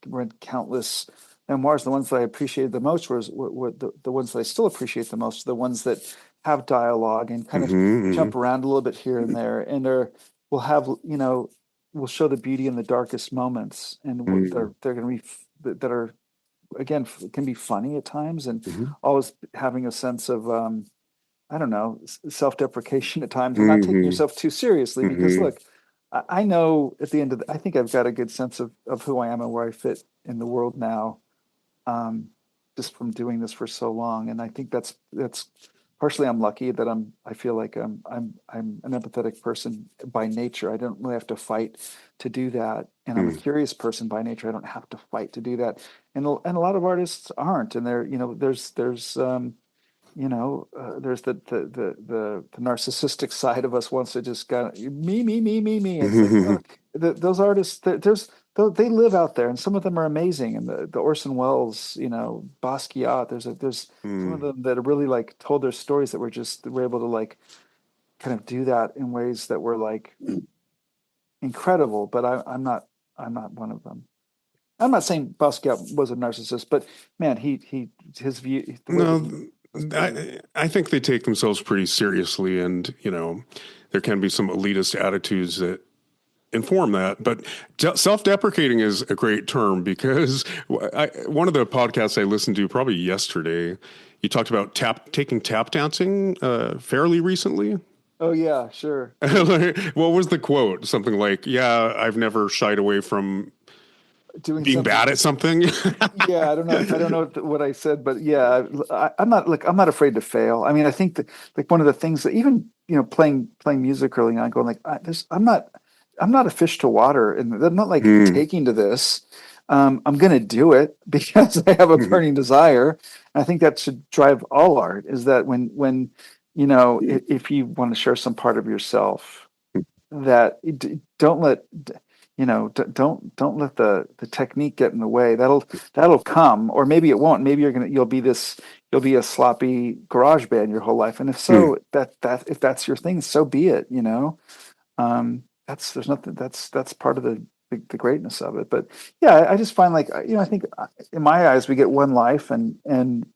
read countless memoirs. The ones that I appreciated the most were the ones that I still appreciate the most, the ones that have dialogue and kind of Mm-hmm. jump around a little bit here and there, and are will have, will show the beauty in the darkest moments, and what Mm-hmm. they're going to be that are, again, can be funny at times, and Mm-hmm. always having a sense of, I don't know, self-deprecation at times, and not taking Mm-hmm. yourself too seriously. Because Mm-hmm. look, I know at the end of I think I've got a good sense of who I am and where I fit in the world now, um, just from doing this for so long. And I think that's partially, I'm lucky that I feel like I'm an empathetic person by nature. I don't really have to fight to do that, and I'm a curious person by nature. I don't have to fight to do that, and a lot of artists aren't. And there, there's the narcissistic side of us wants to just got me. It's like, Mm-hmm. look, those artists, they live out there, and some of them are amazing. And the Orson Welles, Basquiat, there's some of them that are really, like, told their stories that were able to, like, kind of do that in ways that were, like, incredible. But I'm not one of them. I'm not saying Basquiat was a narcissist, but man, his view, the way that No, he was brilliant. I think they take themselves pretty seriously, and there can be some elitist attitudes that inform that. But self-deprecating is a great term because one of the podcasts I listened to probably yesterday, you talked about taking tap dancing fairly recently. Oh yeah, sure. What was the quote? Something like, "Yeah, I've never shied away from Doing being something. bad at something." Yeah, I don't know what I said, but yeah, I'm not afraid to fail. I mean, I think that, like, one of the things that, even, playing music early on, going like, I'm not a fish to water, and I'm not, like, Mm. taking to this. I'm going to do it because I have a burning desire. And I think that should drive all art. Is that when if you want to share some part of yourself, that don't let don't let the technique get in the way. That'll come, or maybe it won't. Maybe you'll be a sloppy garage band your whole life. And if so, if that's your thing, so be it. There's nothing, that's part of the greatness of it. But yeah, I just find like, I think in my eyes, we get one life, and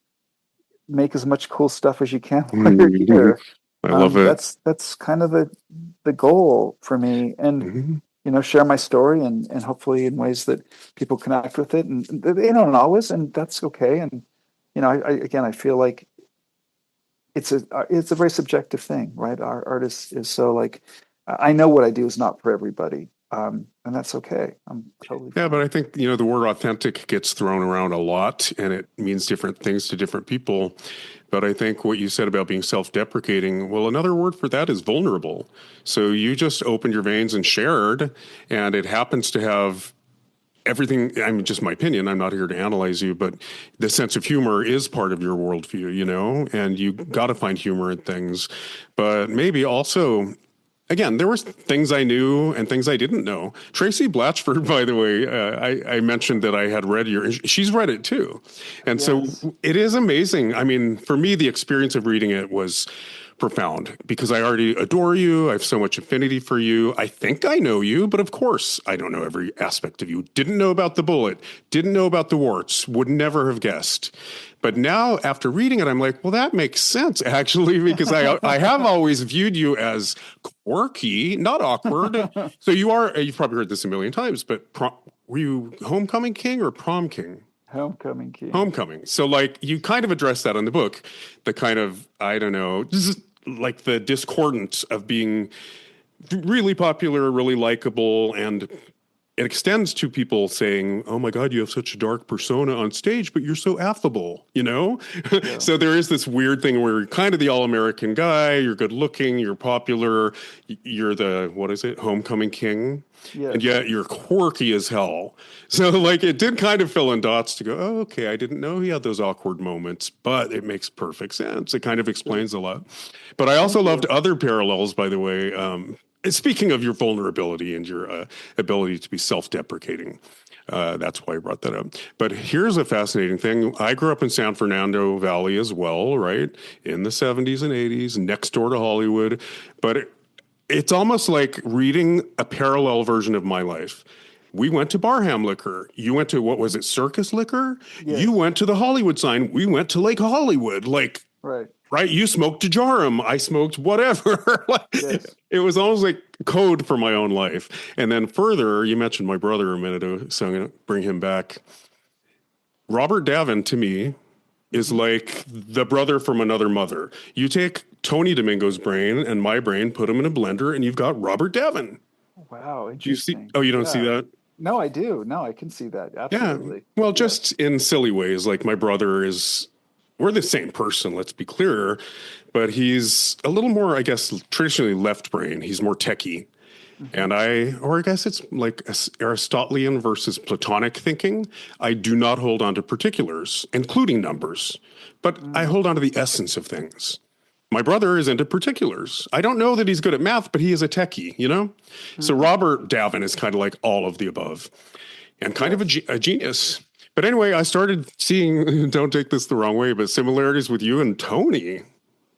make as much cool stuff as you can while you're here. I love it. That's kind of the goal for me. And, share my story and hopefully in ways that people connect with it, and they don't always, and that's okay. And, I feel like it's a very subjective thing, right? Our art is so like, I know what I do is not for everybody. And that's okay. I'm totally fine. Yeah, but I think, the word authentic gets thrown around a lot, and it means different things to different people. But I think what you said about being self-deprecating, well, another word for that is vulnerable. So you just opened your veins and shared, and it happens to have everything. I mean, just my opinion. I'm not here to analyze you, but the sense of humor is part of your worldview, and you got to find humor in things. But maybe also, again, there were things I knew and things I didn't know. Tracy Blatchford, by the way, I mentioned that I had read she's read it too. And so it is amazing. I mean, for me, the experience of reading it was profound because I already adore you. I have so much affinity for you. I think I know you, but of course, I don't know every aspect of you. Didn't know about the bullet, didn't know about the warts, would never have guessed. But now, after reading it, I'm like, well, that makes sense, actually, because I have always viewed you as quirky, not awkward. So you've probably heard this a million times, but were you homecoming king or prom king? Homecoming king. Homecoming. So, like, you kind of address that in the book, the kind of, I don't know, just like the discordance of being really popular, really likable, and it extends to people saying, oh my God, you have such a dark persona on stage, but you're so affable, Yeah. So there is this weird thing where you're kind of the all-American guy, you're good looking, you're popular, you're the, homecoming king. Yes. And yet you're quirky as hell. So like it did kind of fill in dots to go, oh, okay, I didn't know he had those awkward moments, but it makes perfect sense. It kind of explains a lot. But I also loved other parallels, by the way. Speaking of your vulnerability and your ability to be self-deprecating, that's why I brought that up. But here's a fascinating thing. I grew up in San Fernando Valley as well, right? In the 70s and 80s, next door to Hollywood. But it's almost like reading a parallel version of my life. We went to Barham Liquor. You went to, what was it, Circus Liquor? Yes. You went to the Hollywood sign. We went to Lake Hollywood. Like, right? You smoked Dejarum. I smoked whatever. Yes. It was almost like code for my own life. And then further, you mentioned my brother a minute ago, so I'm going to bring him back. Robert Davin, to me, is like the brother from another mother. You take Tony Domingo's brain and my brain, put them in a blender, and you've got Robert Davin. Wow, interesting. You don't see that? No, I do. No, I can see that. Absolutely. Yeah. Well, just in silly ways, like my brother we're the same person, let's be clear, but he's a little more, I guess, traditionally left brain. He's more techie. And I guess it's like Aristotelian versus Platonic thinking. I do not hold on to particulars, including numbers, but I hold on to the essence of things. My brother is into particulars. I don't know that he's good at math, but he is a techie, So Robert Davin is kind of like all of the above and kind of a genius. But anyway, I started seeing, don't take this the wrong way, but similarities with you and Tony.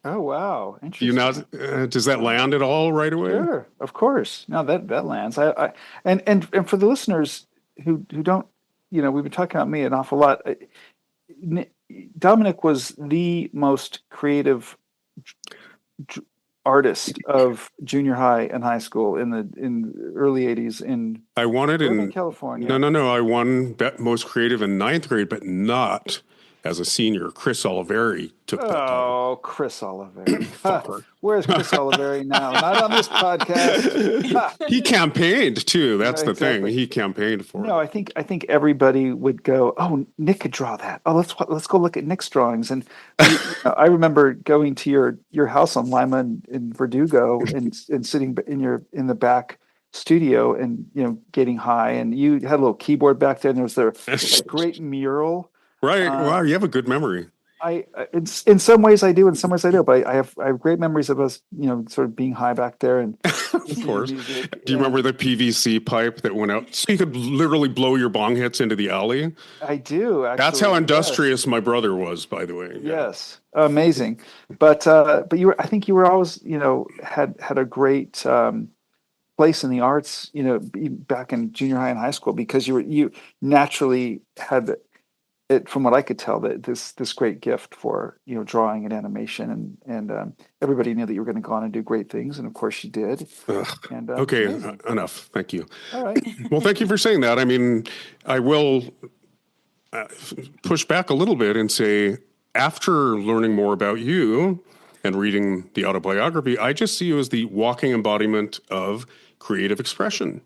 Oh, wow. Interesting. Does that land at all right away? Sure, of course. No, that lands. And for the listeners who don't, we've been talking about me an awful lot. Dominick was the most creative artist of junior high and high school in the early 80s in California. No. I won most creative in 9th grade, but not as a senior. Chris Oliveri took that time. Oh, Chris Oliveri. Where's Chris Oliveri now? Not on this podcast. He campaigned too. That's the thing. He campaigned for it. No, I think everybody would go, oh, Nick could draw that. Oh, let's go look at Nick's drawings. And I remember going to your house on Lima in Verdugo and sitting in the back studio and getting high. And you had a little keyboard back there, and there was a great mural. Right. Wow, you have a good memory. in some ways I do, in some ways I don't. But I have great memories of us, sort of being high back there and Of listening to course. music. Do you remember the PVC pipe that went out so you could literally blow your bong hits into the alley? I do That's how actually. Yes. industrious my brother was, by the way. Yeah. Yes, amazing. But I think you were always, had a great place in the arts, back in junior high and high school because you naturally had it, from what I could tell, that this great gift for drawing and animation, and everybody knew that you were going to go on and do great things, and of course you did. Ugh. And Okay, amazing. enough. Thank you. All right. Well, thank you for saying that. I mean, I will push back a little bit and say, after learning more about you and reading the autobiography, I just see you as the walking embodiment of creative expression.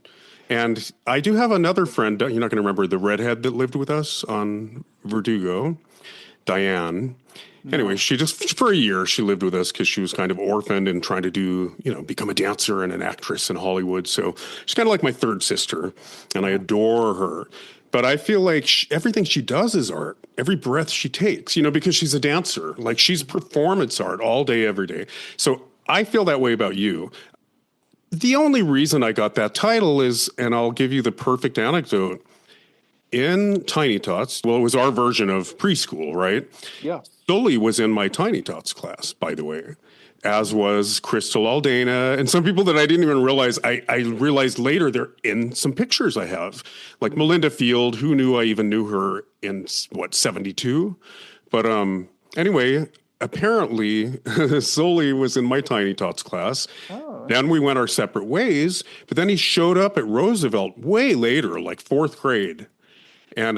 And I do have another friend, you're not going to remember the redhead that lived with us on Verdugo, Diane. Anyway, she just, for a year, she lived with us because she was kind of orphaned and trying to do, become a dancer and an actress in Hollywood. So she's kind of like my third sister, and I adore her. But I feel like everything she does is art. Every breath she takes, because she's a dancer. Like, she's performance art all day, every day. So I feel that way about you. The only reason I got that title is, and I'll give you the perfect anecdote, in Tiny Tots, well, it was our version of preschool, right? Yeah. Sully was in my Tiny Tots class, by the way, as was Crystal Aldana, and some people that I didn't even realize. I realized later they're in some pictures I have, like Melinda Field. Who knew I even knew her in, 72? But anyway, apparently Sully was in my Tiny Tots class. Oh. Then we went our separate ways, but then he showed up at Roosevelt way later, like fourth grade. And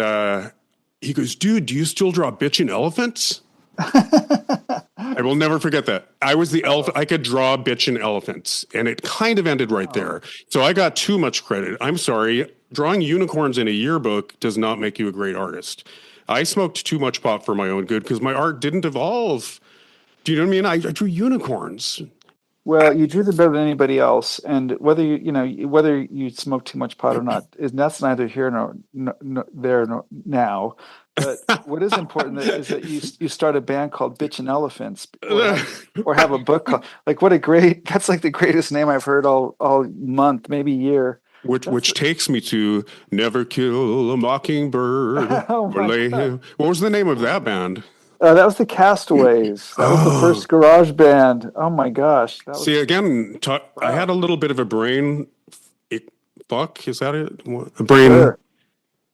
he goes, "Dude, do you still draw bitchin' elephants?" I will never forget that. I was the elephant. I could draw bitchin' elephants. And it kind of ended right there. So I got too much credit. I'm sorry. Drawing unicorns in a yearbook does not make you a great artist. I smoked too much pot for my own good because my art didn't evolve. Do you know what I mean? I drew unicorns. Well, you drew them better than anybody else, and whether you smoke too much pot or not, that's neither here nor there nor now. But what is important is that you start a band called Bitch and Elephants, or have a book called, like, that's like the greatest name I've heard all month, maybe year. Which takes me to Never Kill a Mockingbird. Oh Or my lay God. him. What was the name of that band? That was the Castaways. That was the first garage band. Oh my gosh. That was, See, again, I Wow. had a little bit of a brain fuck. Is that it? A brain Sure.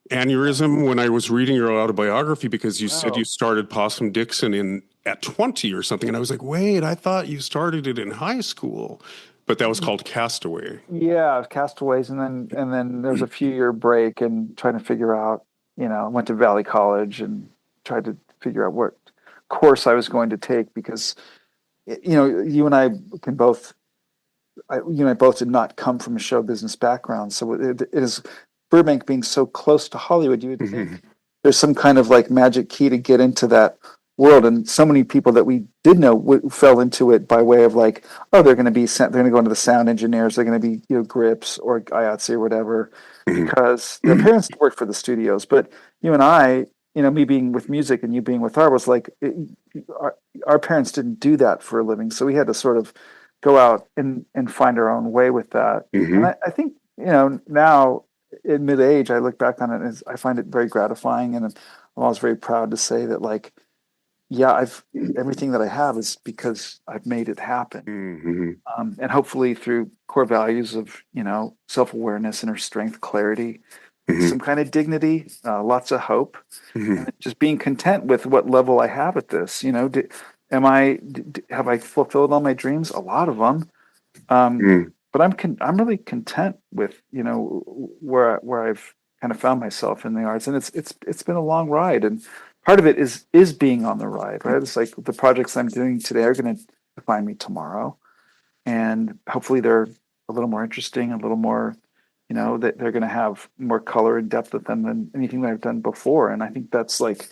aneurysm when I was reading your autobiography because you said Wow. you started Possum Dixon at 20 or something. And I was like, wait, I thought you started it in high school. But that was called Castaway. Yeah, Castaways, and then there was a few year break and trying to figure out, I went to Valley College and tried to figure out what course I was going to take because, you and I can both, you and I both did not come from a show business background. So it is, Burbank being so close to Hollywood, you would think there's some kind of like magic key to get into that world. And so many people that we did know fell into it by way of like, oh, they're going to go into the sound engineers. They're going to be, grips or IATSE or whatever, because their parents worked for the studios. But you and I, me being with music and you being with art was like, our parents didn't do that for a living. So we had to sort of go out and find our own way with that. And I think, now in mid age, I look back on it and I find it very gratifying. And I'm always very proud to say that, like, yeah, everything that I have is because I've made it happen. And hopefully through core values of, self-awareness, inner strength, clarity, some kind of dignity, lots of hope, and just being content with what level I have at this. Have I fulfilled all my dreams? A lot of them. But I'm really content with, where I've kind of found myself in the arts, and it's been a long ride, and part of it is being on the ride, right? It's like the projects I'm doing today are going to define me tomorrow, and hopefully they're a little more interesting, a little more, that they're going to have more color and depth with them than anything that I've done before. And I think that's like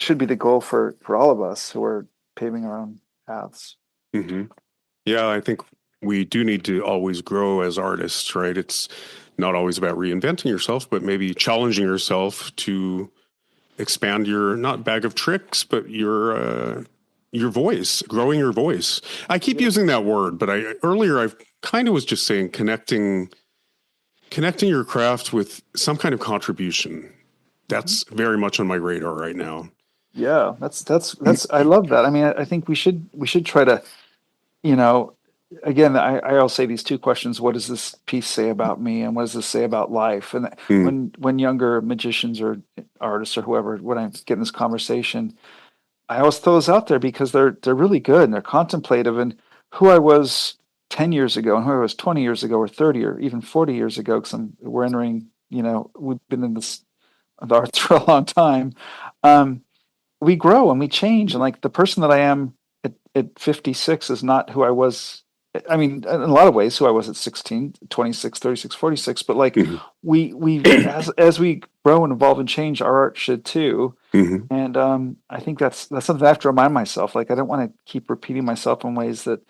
should be the goal for all of us who are paving our own paths. Yeah, I think we do need to always grow as artists, right? It's not always about reinventing yourself, but maybe challenging yourself to expand your, not bag of tricks, but your voice, growing your voice. I keep using that word, but earlier I kind of was just saying connecting your craft with some kind of contribution. That's very much on my radar right now. Yeah, that's I love that. I mean, I think we should try to, again, I always say these two questions: what does this piece say about me, and what does this say about life? And when younger magicians or artists or whoever, when I get in this conversation, I always throw those out there because they're really good and they're contemplative. And who I was 10 years ago and who I was 20 years ago or 30 or even 40 years ago, because we're entering, we've been in the arts for a long time. We grow and we change. And like the person that I am at 56 is not who I was. I mean, in a lot of ways, who I was at 16, 26, 36, 46. But like we as we grow and evolve and change, our art should too. And I think that's something I have to remind myself. Like, I don't want to keep repeating myself in ways that,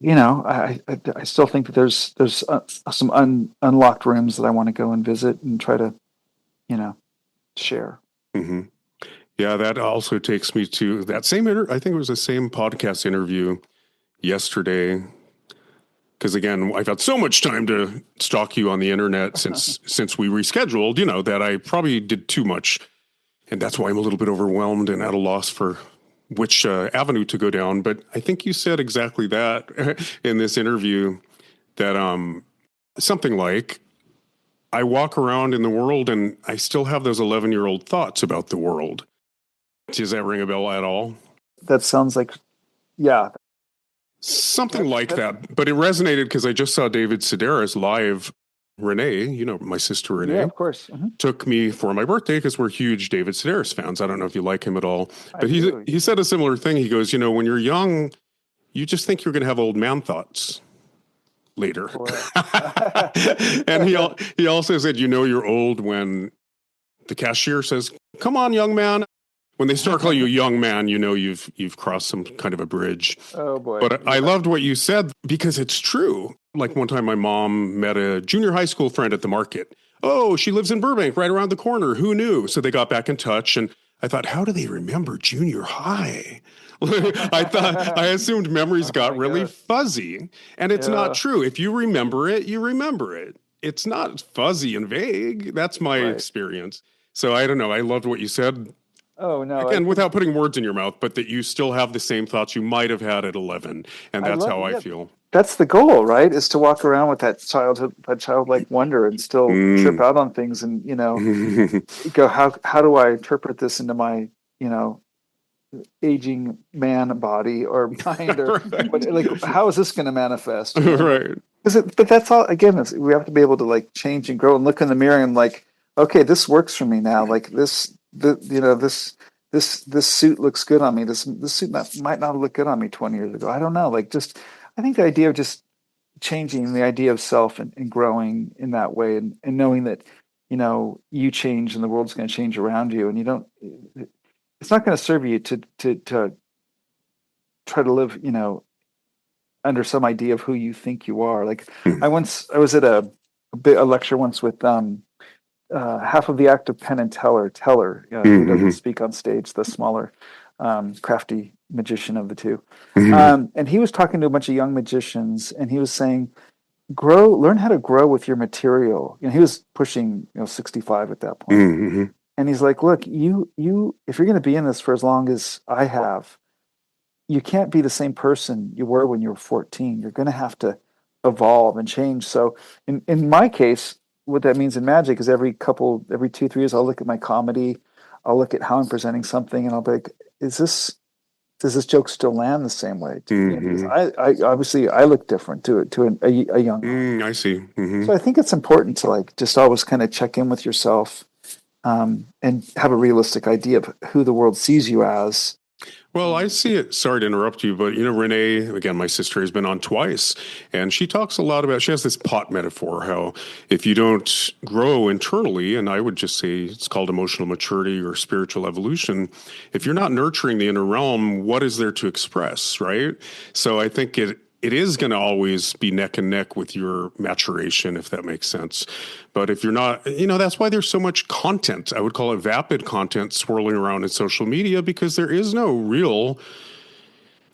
I still think that there's some unlocked rooms that I want to go and visit and try to, share. Yeah, that also takes me to that same I think it was the same podcast interview yesterday. Because again, I've had so much time to stalk you on the internet since we rescheduled, that I probably did too much. And that's why I'm a little bit overwhelmed and at a loss for which avenue to go down. But I think you said exactly that in this interview, that something like, I walk around in the world and I still have those 11-year-old thoughts about the world. Does that ring a bell at all? That sounds like, yeah. Something like that. But it resonated because I just saw David Sedaris live. Renee, my sister Renee, yeah, of course, took me for my birthday because we're huge David Sedaris fans. I don't know if you like him at all, but he said a similar thing. He goes, when you're young, you just think you're going to have old man thoughts later. And he also said, you're old when the cashier says, "Come on, young man." When they start calling you a young man, you've crossed some kind of a bridge. Oh boy! But I loved what you said because it's true. Like one time my mom met a junior high school friend at the market. Oh, she lives in Burbank, right around the corner. Who knew? So they got back in touch, and I thought, how do they remember junior high? I assumed memories got really fuzzy, and it's not true. If you remember it, you remember it. It's not fuzzy and vague. That's my experience. So I don't know. I loved what you said. Oh, no. Again, without putting words in your mouth, but that you still have the same thoughts you might have had at 11. And that's how I feel. That's the goal, right? Is to walk around with that childlike wonder and still trip out on things and, go, how do I interpret this into my, aging man body or mind or how is this going to manifest? Right. But that's all, again, we have to be able to like change and grow and look in the mirror and like, okay, this works for me now. Like this suit looks good on me. This suit might not look good on me 20 years ago. I don't know. Like, I think the idea of just changing the idea of self and growing in that way and knowing that, you change and the world's going to change around you, and it's not going to serve you to try to live, under some idea of who you think you are. Like I was at a lecture once with, half of the act of Penn and Teller, who doesn't speak on stage, the smaller, crafty magician of the two. And he was talking to a bunch of young magicians, and he was saying, learn how to grow with your material. He was pushing, 65 at that point. And he's like, look, you, if you're going to be in this for as long as I have, you can't be the same person you were when you were 14. You're going to have to evolve and change. So in my case, what that means in magic is every 2-3 years, I'll look at my comedy, I'll look at how I'm presenting something, and I'll be like, does this joke still land the same way? I obviously I look different to a young. I see. So I think it's important to like just always kind of check in with yourself, and have a realistic idea of who the world sees you as. Well, I see it. Sorry to interrupt you, but Renee, again, my sister has been on twice, and she talks a lot about, she has this pot metaphor, how if you don't grow internally, and I would just say it's called emotional maturity or spiritual evolution, if you're not nurturing the inner realm, what is there to express, right? So I think it is going to always be neck and neck with your maturation, if that makes sense. But if you're not, that's why there's so much content. I would call it vapid content swirling around in social media, because there is no real,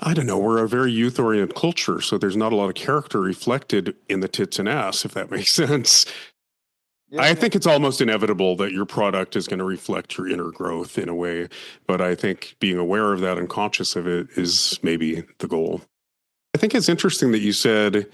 I don't know, we're a very youth-oriented culture, so there's not a lot of character reflected in the tits and ass, if that makes sense. Yeah, I think it's almost inevitable that your product is going to reflect your inner growth in a way, but I think being aware of that and conscious of it is maybe the goal. I think it's interesting that you said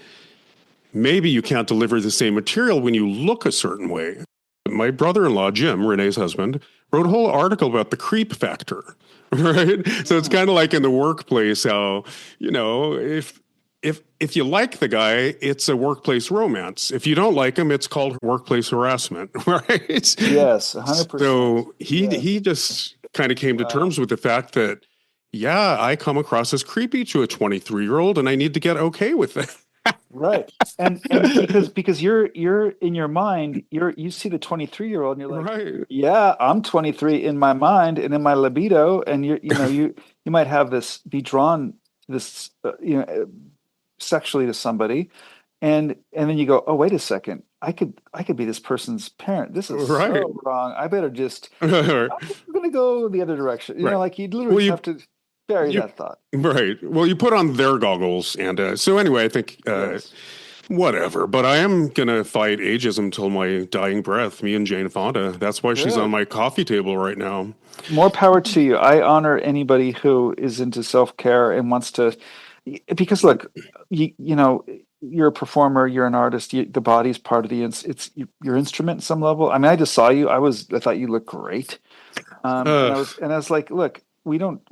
maybe you can't deliver the same material when you look a certain way. My brother-in-law, Jim, Renee's husband, wrote a whole article about the creep factor, right? So it's kind of like in the workplace how, if you like the guy, it's a workplace romance. If you don't like him, it's called workplace harassment, right? Yes, 100%. So he just kind of came to terms with the fact that, yeah, I come across as creepy to a 23-year-old, and I need to get okay with it. Right. And because you're in your mind, you see the 23-year-old and you're like, Right. yeah, I'm 23 in my mind and in my libido. And you might have be drawn to this, sexually to somebody. And then you go, oh, wait a second. I could be this person's parent. This is Right. so wrong. I better just, I'm going to go the other direction. Right. Like you'd literally have to bury that thought. Right. Well, you put on their goggles. And so anyway, I think Yes. whatever. But I am going to fight ageism till my dying breath, me and Jane Fonda. That's why she's on my coffee table right now. More power to you. I honor anybody who is into self-care and wants to, because look, you're a performer, you're an artist, the body's part of it's your instrument at some level. I mean, I just saw you. I thought you looked great. And I was like, look, we don't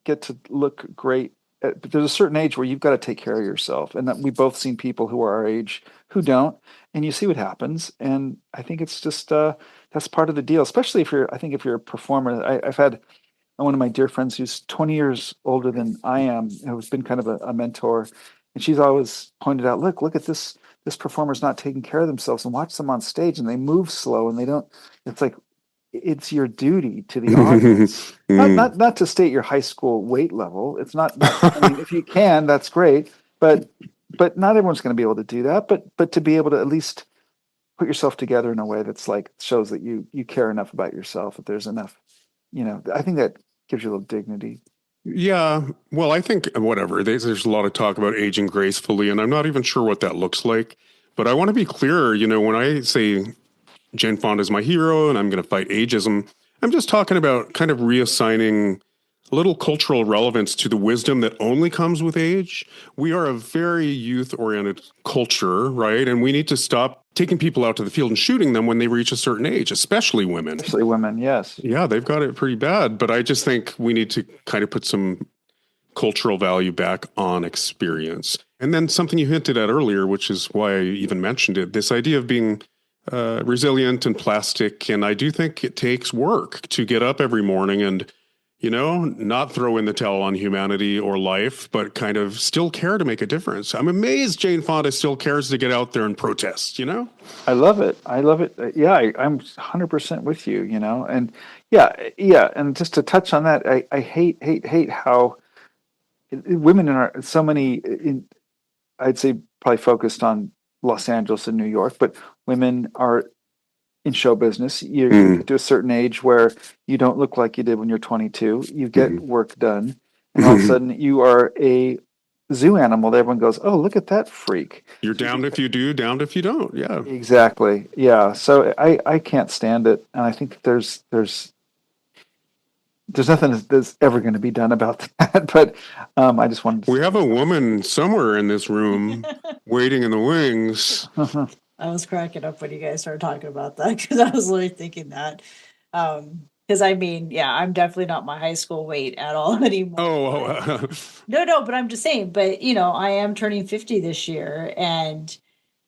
get to look great. But there's a certain age where you've got to take care of yourself, and that we've both seen people who are our age who don't, and you see what happens. And I think it's just that's part of the deal, especially if you're a performer. I've had one of my dear friends who's 20 years older than I am, who's been kind of a mentor, and she's always pointed out, look at this performer's not taking care of themselves, and watch them on stage, and they move slow, and they don't. It's like, it's your duty to the audience, not to state your high school weight level. It's not. I mean, if you can, that's great. But not everyone's going to be able to do that. But to be able to at least put yourself together in a way that's like shows that you care enough about yourself. That there's enough. I think that gives you a little dignity. Yeah. Well, I think whatever. There's a lot of talk about aging gracefully, and I'm not even sure what that looks like. But I want to be clear. When I say Jane Fonda is my hero and I'm going to fight ageism, I'm just talking about kind of reassigning a little cultural relevance to the wisdom that only comes with age. We are a very youth-oriented culture, right? And we need to stop taking people out to the field and shooting them when they reach a certain age, especially women. Especially women, yes. Yeah, they've got it pretty bad. But I just think we need to kind of put some cultural value back on experience. And then something you hinted at earlier, which is why I even mentioned it, this idea of being resilient and plastic. And I do think it takes work to get up every morning and, not throw in the towel on humanity or life, but kind of still care to make a difference. I'm amazed Jane Fonda still cares to get out there and protest, I love it. Yeah, I'm 100% with you, and yeah. And just to touch on that, I hate how women I'd say probably focused on Los Angeles and New York, but women are in show business. You get to a certain age where you don't look like you did when you're 22. You get work done, and all of a sudden you are a zoo animal that everyone goes, "Oh, look at that freak." You're damned if you do, damned if you don't. Yeah, exactly. Yeah. So I can't stand it, and I think there's nothing that's ever going to be done about that. But I just wanted to. We have a woman somewhere in this room waiting in the wings. I was cracking up when you guys started talking about that because I was really thinking that. Because I'm definitely not my high school weight at all anymore. Oh, no, but I'm just saying. But I am turning 50 this year, and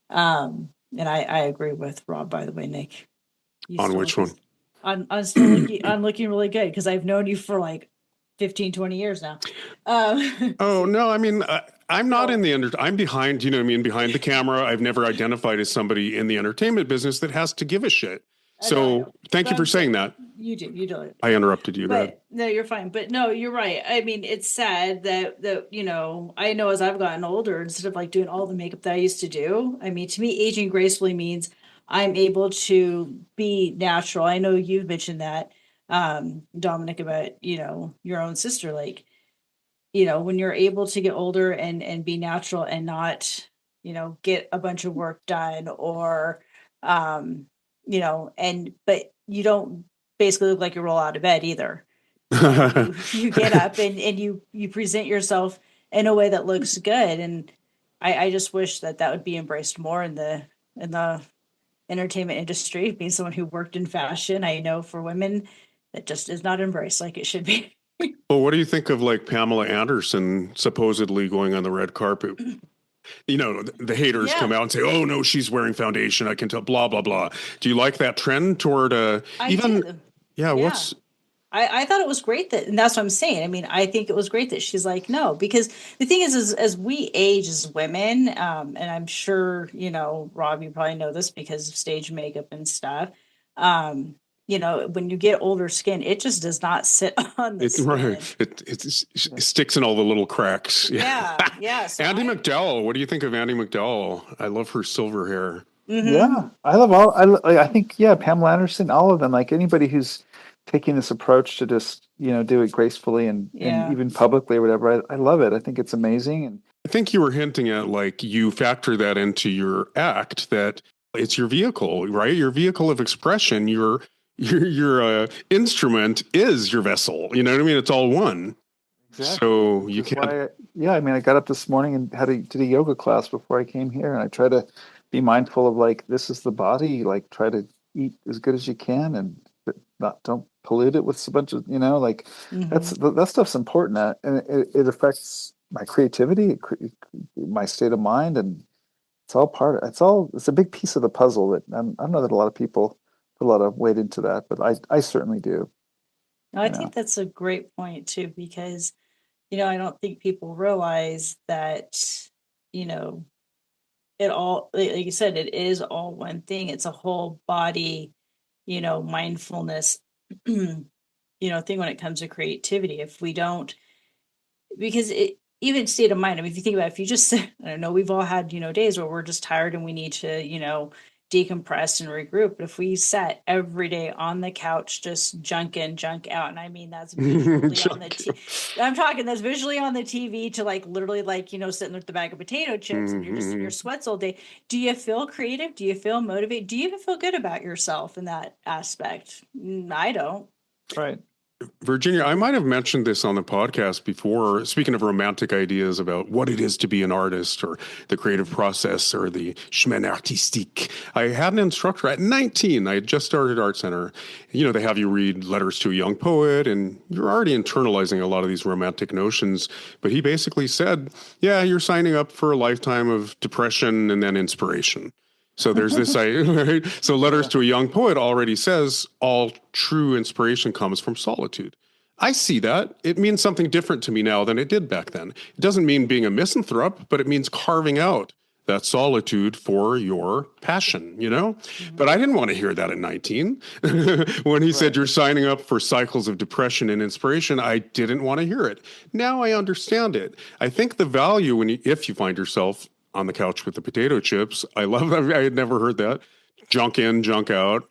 I agree with Rob. By the way, Nick. On which one? I'm still looking. I'm looking really good because I've known you for like 15, 20 years now. Oh no, I mean. I'm not in the I'm behind, behind the camera. I've never identified as somebody in the entertainment business that has to give a shit. So thank you for saying that. You do it. I interrupted you. Go ahead. But no, you're fine. But no, you're right. I mean, it's sad that I know as I've gotten older, instead of like doing all the makeup that I used to do, I mean, to me, aging gracefully means I'm able to be natural. I know you've mentioned that, Dominic, about, your own sister, like, when you're able to get older and be natural and not, get a bunch of work done or, but you don't basically look like you roll out of bed either. You get up and you present yourself in a way that looks good. And I just wish that would be embraced more in the entertainment industry. Being someone who worked in fashion, I know for women that just is not embraced like it should be. Well, what do you think of like Pamela Anderson supposedly going on the red carpet? The haters come out and say, "Oh no, she's wearing foundation. I can tell." Blah blah blah. Do you like that trend toward even? Do. Yeah. What's? I thought it was great and that's what I'm saying. I mean, I think it was great that she's like, no, because the thing is as we age as women, and I'm sure, Rob, you probably know this because of stage makeup and stuff. When you get older skin, it just does not sit on the skin. Right. It sticks in all the little cracks. Yeah. So Andy McDowell. What do you think of Andy McDowell? I love her silver hair. Mm-hmm. Yeah, I love I think, Pamela Anderson, all of them, like anybody who's taking this approach to just, do it gracefully and even publicly or whatever. I love it. I think it's amazing. And I think you were hinting at like you factor that into your act, that it's your vehicle, right? Your vehicle of expression, your instrument is your vessel. You know what I mean? It's all one. Exactly. So you can't. I got up this morning and did a yoga class before I came here, and I try to be mindful of like, this is the body, like try to eat as good as you can and don't pollute it with a bunch of, that stuff's important. And it affects my creativity, my state of mind. And it's all it's a big piece of the puzzle that I don't know that a lot of people put a lot of weight into that, but I certainly do. I think that's a great point too, because, I don't think people realize that, it all, like you said, it is all one thing. It's a whole body, mindfulness, thing when it comes to creativity. If we don't, because even state of mind, I mean, if you think about it, if you just, I don't know, we've all had, days where we're just tired and we need to, decompress and regroup. But if we sat every day on the couch, just junk in, junk out, and I mean, that's visually on the that's visually on the TV to like literally like, sitting with the bag of potato chips and you're just in your sweats all day. Do you feel creative? Do you feel motivated? Do you even feel good about yourself in that aspect? I don't. Right. Virginia, I might have mentioned this on the podcast before, speaking of romantic ideas about what it is to be an artist or the creative process or the chemin artistique. I had an instructor at 19. I had just started Art Center. They have you read Letters to a Young Poet, and you're already internalizing a lot of these romantic notions. But he basically said, yeah, you're signing up for a lifetime of depression and then inspiration. So there's this, right? So Letters to a Young Poet already says all true inspiration comes from solitude. I see that. It means something different to me now than it did back then. It doesn't mean being a misanthrope, but it means carving out that solitude for your passion, Mm-hmm. But I didn't want to hear that at 19. When he said you're signing up for cycles of depression and inspiration, I didn't want to hear it. Now I understand it. I think the value if you find yourself on the couch with the potato chips. I love that. I had never heard that. Junk in, junk out.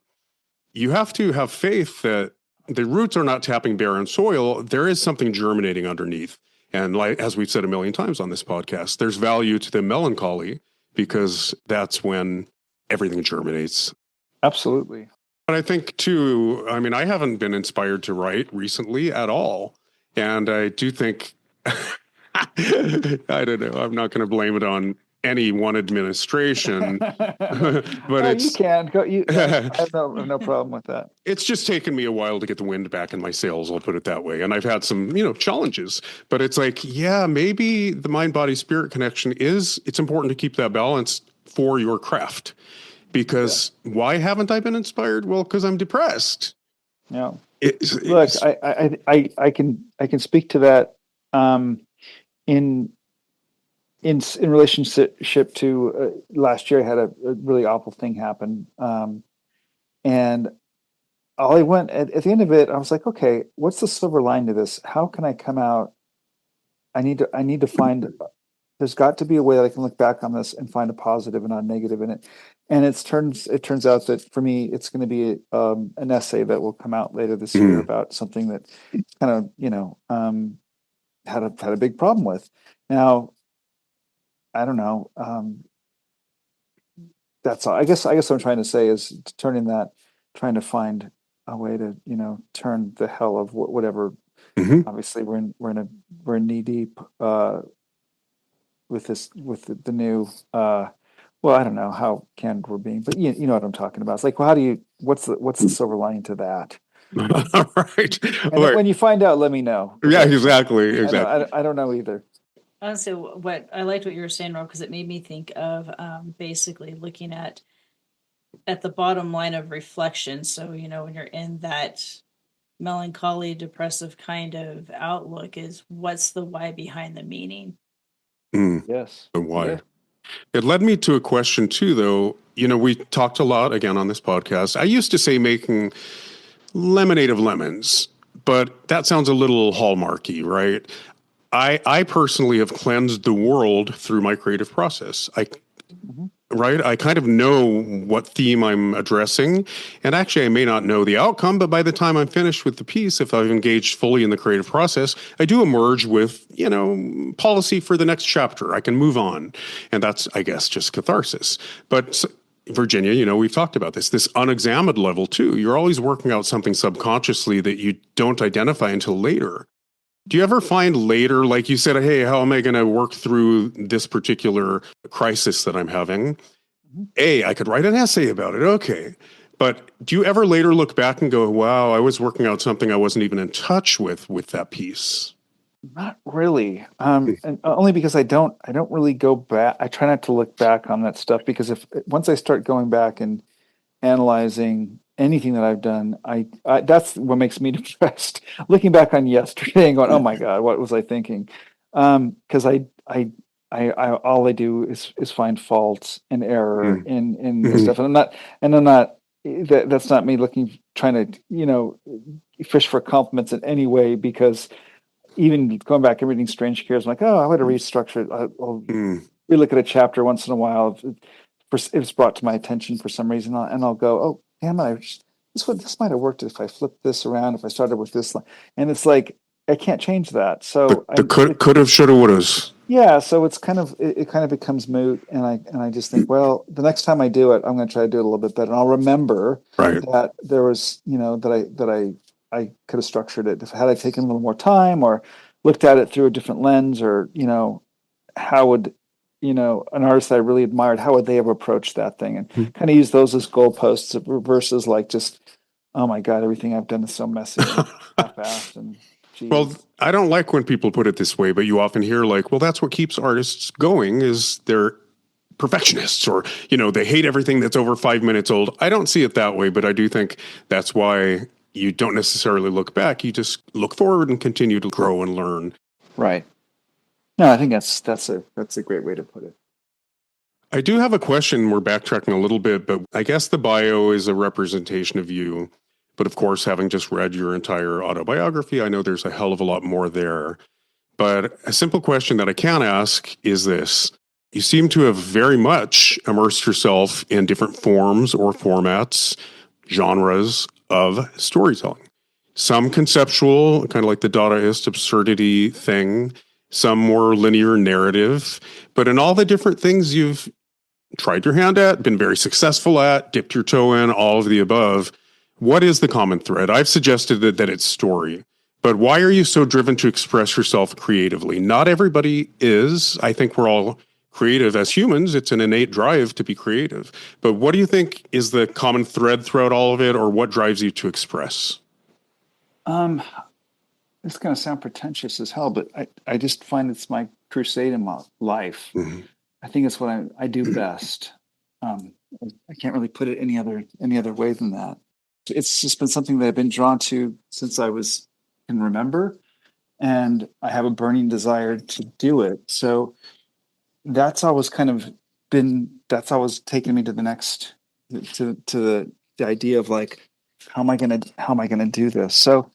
You have to have faith that the roots are not tapping barren soil. There is something germinating underneath. And like, as we've said a million times on this podcast, there's value to the melancholy because that's when everything germinates. Absolutely. But I think too, I mean, I haven't been inspired to write recently at all. And I do think, I don't know, I'm not going to blame it on any one administration, but you can go. I have no problem with that. It's just taken me a while to get the wind back in my sails. I'll put it that way. And I've had some, challenges. But it's like, maybe the mind, body, spirit connection it's important to keep that balance for your craft. Because why haven't I been inspired? Well, because I'm depressed. Yeah. Look, I can speak to that. In relationship to last year, I had a really awful thing happen. And all I went at the end of it, I was like, okay, what's the silver line to this? How can I come out? I need to find, there's got to be a way that I can look back on this and find a positive and not a negative in it. And it turns out that for me, it's going to be an essay that will come out later this year Mm. about something that kind of, had a big problem with. Now, I don't know. That's all. I guess what I'm trying to say is trying to find a way to, turn the hell of whatever. Hmm. Obviously, we're knee deep with the new. Well, I don't know how candid we're being, but you know what I'm talking about. It's like, well, what's the silver lining to that? All right. And Wait. when you find out, let me know. 'Cause Yeah, exactly. I know Exactly. I don't know either. Honestly, what I liked what you were saying, Rob, because it made me think of basically looking at the bottom line of reflection. So, when you're in that melancholy, depressive kind of outlook, is what's the why behind the meaning? Mm. Yes. And why? Yeah. It led me to a question too, though. We talked a lot again on this podcast. I used to say making lemonade of lemons, but that sounds a little hallmarky, right? I personally have cleansed the world through my creative process. Mhm. Right? I kind of know what theme I'm addressing. And actually, I may not know the outcome, but by the time I'm finished with the piece, if I've engaged fully in the creative process, I do emerge with, policy for the next chapter. I can move on. And that's, I guess, just catharsis. But Virginia, we've talked about this unexamined level too. You're always working out something subconsciously that you don't identify until later. Do you ever find later, like you said, hey, how am I going to work through this particular crisis that I'm having? Mhm. I could write an essay about it. Okay. But do you ever later look back and go, wow, I was working out something I wasn't even in touch with that piece? Not really. And only because I don't really go back. I try not to look back on that stuff because if once I start going back and analyzing anything that I've done, I that's what makes me depressed. Looking back on yesterday and going, "Oh my God, what was I thinking?" Because all I do is find faults and error Mm. in the Mhm. stuff, and I'm not that's not me trying to fish for compliments in any way because even going back and reading Strange Cures, I'm like, oh, I would have restructured. I'll Mm. relook at a chapter once in a while. If it's brought to my attention for some reason, and I'll go, oh, damn it, this might have worked if I flipped this around, if I started with this line. And it's like, I can't change that. So The could have, should have, would have. yeah, so it kind of becomes moot, and I just think, well, the next time I do it, I'm going to try to do it a little bit better, and I'll remember Right. that there was, I could have structured it if had I taken a little more time or looked at it through a different lens, or how would an artist that I really admired, how would they have approached that thing, and kind of use those as goalposts versus like just, oh my God, everything I've done is so messy and half-assed and Well, geez. I don't like when people put it this way, but you often hear like, well, that's what keeps artists going is they're perfectionists or, they hate everything that's over 5 minutes old. I don't see it that way, but I do think that's why you don't necessarily look back. You just look forward and continue to grow and learn. Right. No, I think that's a great way to put it. I do have a question. We're backtracking a little bit, but I guess the bio is a representation of you. But of course, having just read your entire autobiography, I know there's a hell of a lot more there. But a simple question that I can ask is this. You seem to have very much immersed yourself in different forms or formats, genres of storytelling. Some conceptual, kind of like the Dadaist absurdity thing, some more linear narrative. But in all the different things you've tried your hand at, been very successful at, dipped your toe in, all of the above, what is the common thread? I've suggested that it's story. But why are you so driven to express yourself creatively? Not everybody is. I think we're all creative as humans. It's an innate drive to be creative. But what do you think is the common thread throughout all of it, or what drives you to express? Um, it's going to sound pretentious as hell, but I just find it's my crusade in my life. Mhm. I think it's what I do best. Um, I can't really put it any other way than that. It's just been something that I've been drawn to since can remember, and I have a burning desire to do it. So that's always kind of that's always taken me to the next to the idea of like how am I gonna do this? So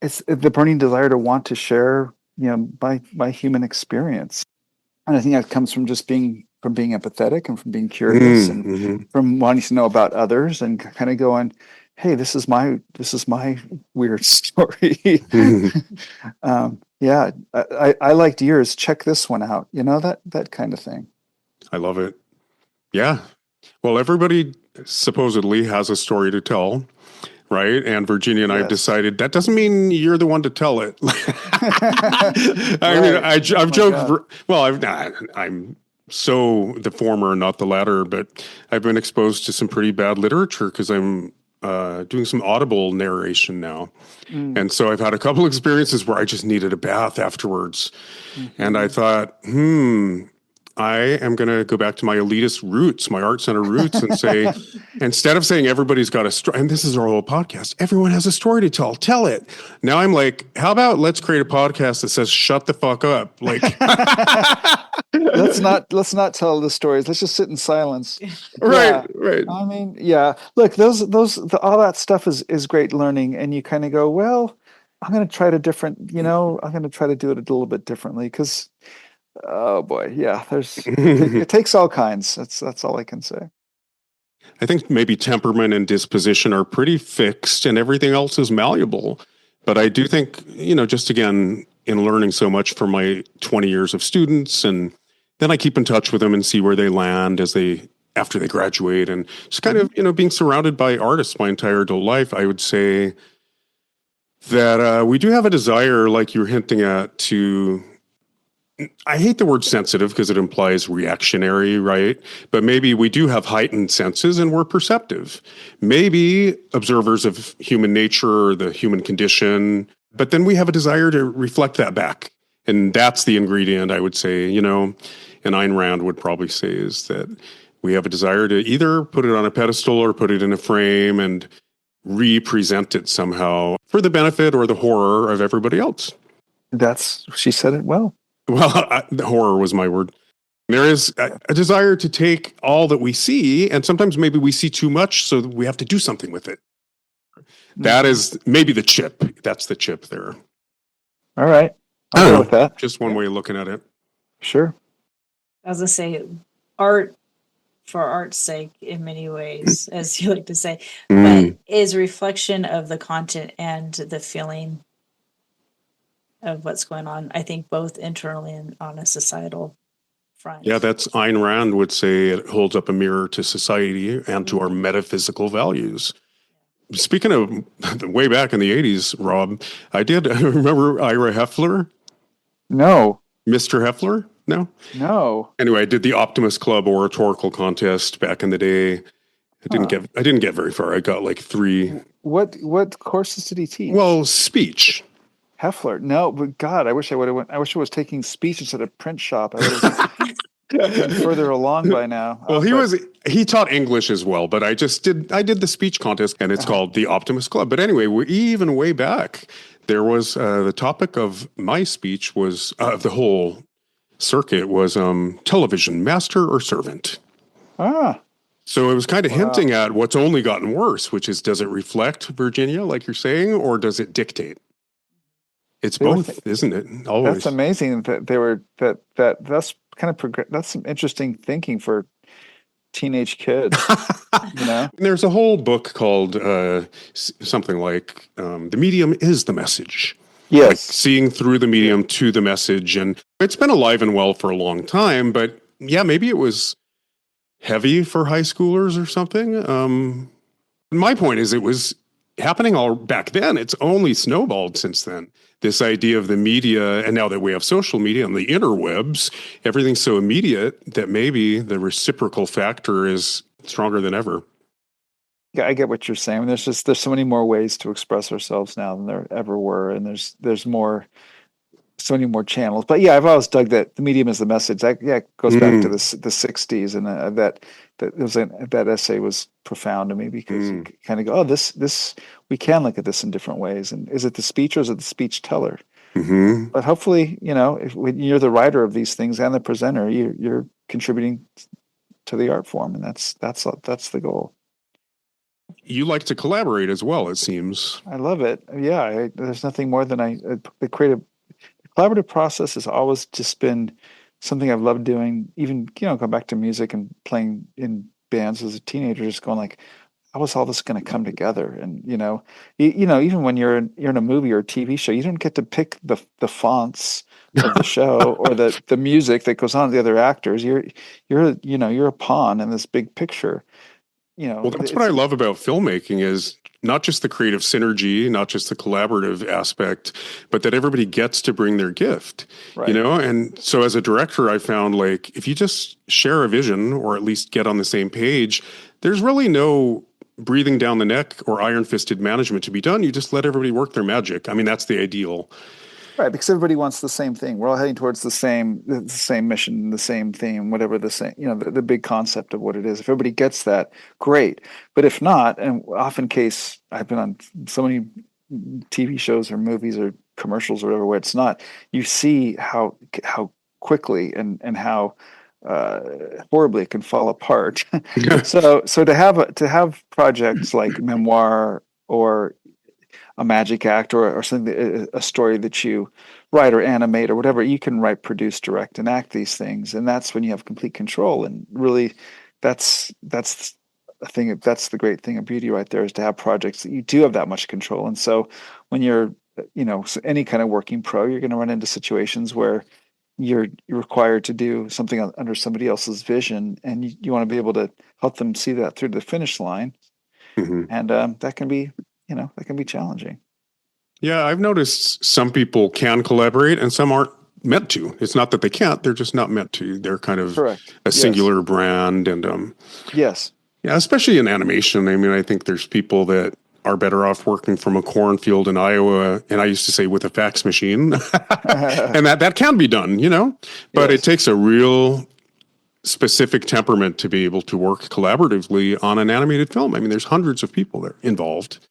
it's the burning desire to want to share, my human experience. And I think that comes from just being empathetic and from being curious and Mm-hmm. from wanting to know about others and kind of going, hey, this is my weird story. Yeah, I liked yours. Check this one out. That kind of thing. I love it. Yeah. Well, everybody supposedly has a story to tell, right? And Virginia and I have Yes. decided that doesn't mean you're the one to tell it. I mean, Right. I've Oh my joked. God. Well, I'm so the former, not the latter, but I've been exposed to some pretty bad literature because I'm doing some audible narration now. Mm. And so I've had a couple experiences where I just needed a bath afterwards. And I Mhm. thought, I am going to go back to my elitist roots, my art center roots, and say, instead of saying everybody's got a story, and this is our whole podcast, everyone has a story to tell, tell it. Now I'm like, how about let's create a podcast that says, shut the fuck up? Like, let's not tell the stories. Let's just sit in silence. right, Yeah. right. I mean, yeah. Look, all that stuff is great learning, and you kind of go, well, I'm going to try I'm going to try to do it a little bit differently because, oh boy, yeah. It takes all kinds. That's all I can say. I think maybe temperament and disposition are pretty fixed and everything else is malleable. But I do think, just again, in learning so much from my 20 years of students, and then I keep in touch with them and see where they land after they graduate, and just kind of, being surrounded by artists my entire adult life, I would say that we do have a desire, like you're hinting at, I hate the word sensitive because it implies reactionary, right? But maybe we do have heightened senses and we're perceptive. Maybe observers of human nature or the human condition, but then we have a desire to reflect that back. And that's the ingredient, I would say, and Ayn Rand would probably say is that we have a desire to either put it on a pedestal or put it in a frame and represent it somehow for the benefit or the horror of everybody else. She said it well. Well, the horror was my word. There is a desire to take all that we see, and sometimes maybe we see too much, so we have to do something with it. That is maybe the chip. That's the chip there. All right. I'll go with that. Just one way of looking at it. Sure. I was gonna say art for art's sake in many ways, as you like to say, but is a reflection of the content and the feeling of what's going on, I think both internally and on a societal front. Yeah, that's Ayn Rand would say it holds up a mirror to society and to our metaphysical values. Speaking of way back in the 80s, Rob, I remember Ira Heffler? No. Mr. Heffler? No. Anyway, I did the Optimist Club oratorical contest back in the day. I didn't get very far. I got like 3. What courses did he teach? Well, speech. Heffler. No, but God, I wish I would have went. I wish I was taking speech instead of print shop. I would have been further along by now. Well, he taught English as well, but I did the speech contest, and it's called the Optimist Club. But anyway, even way back, there was the topic of my speech was the whole circuit was television, master or servant. So it was kind of hinting at what's only gotten worse, which is, does it reflect, Virginia, like you're saying, or does it dictate? It's both, isn't it? Always. That's amazing that they were that's kind of that's some interesting thinking for teenage kids. There's a whole book called something like "The Medium is the Message." Yes, like seeing through the medium to the message, and it's been alive and well for a long time. But yeah, maybe it was heavy for high schoolers or something. My point is, it was happening all back then. It's only snowballed since then. This idea of the media, and now that we have social media and the interwebs, everything's so immediate that maybe the reciprocal factor is stronger than ever. Yeah, I get what you're saying. There's so many more ways to express ourselves now than there ever were, and there's so many more channels. But yeah, I've always dug that the medium is the message. That goes back to the '60s, and that essay was profound to me because you kind of go, this we can look at this in different ways. And is it the speech or is it the speech teller? Mm-hmm. But hopefully, when you're the writer of these things and the presenter, you're contributing to the art form, and that's the goal. You like to collaborate as well, it seems. I love it. Yeah, there's nothing more than the creative collaborative process has always just been something I've loved doing. Even, going back to music and playing in bands as a teenager, just going like, how is all this going to come together? And even when you're in a movie or a TV show, you don't get to pick the fonts of the show or the music that goes on to the other actors. You're a pawn in this big picture. Well, that's what I love about filmmaking is not just the creative synergy, not just the collaborative aspect, but that everybody gets to bring their gift, Right. And so as a director, I found like, if you just share a vision or at least get on the same page, there's really no breathing down the neck or iron-fisted management to be done. You just let everybody work their magic. I mean, that's the ideal. Right, because everybody wants the same thing. We're all heading towards the same mission, the same theme, whatever the same, the big concept of what it is. If everybody gets that, great. But if not, and often case, I've been on so many TV shows or movies or commercials or whatever where it's not, you see how quickly and how horribly it can fall apart. So to have projects like Memoir or a magic act or something, a story that you write or animate or whatever, you can write, produce, direct, and act these things, and that's when you have complete control. And really, that's a thing. That's the great thing of beauty, right there, is to have projects that you do have that much control. And so, when you're, any kind of working pro, you're going to run into situations where you're required to do something under somebody else's vision, and you want to be able to help them see that through the finish line, and that can be. That can be challenging. Yeah, I've noticed some people can collaborate and some aren't meant to. It's not that they can't, they're just not meant to. They're kind of Correct. a singular brand. And yes. Yeah, especially in animation. I mean, I think there's people that are better off working from a cornfield in Iowa, and I used to say with a fax machine. And that can be done, but Yes. It takes a real specific temperament to be able to work collaboratively on an animated film. I mean, there's hundreds of people that are involved.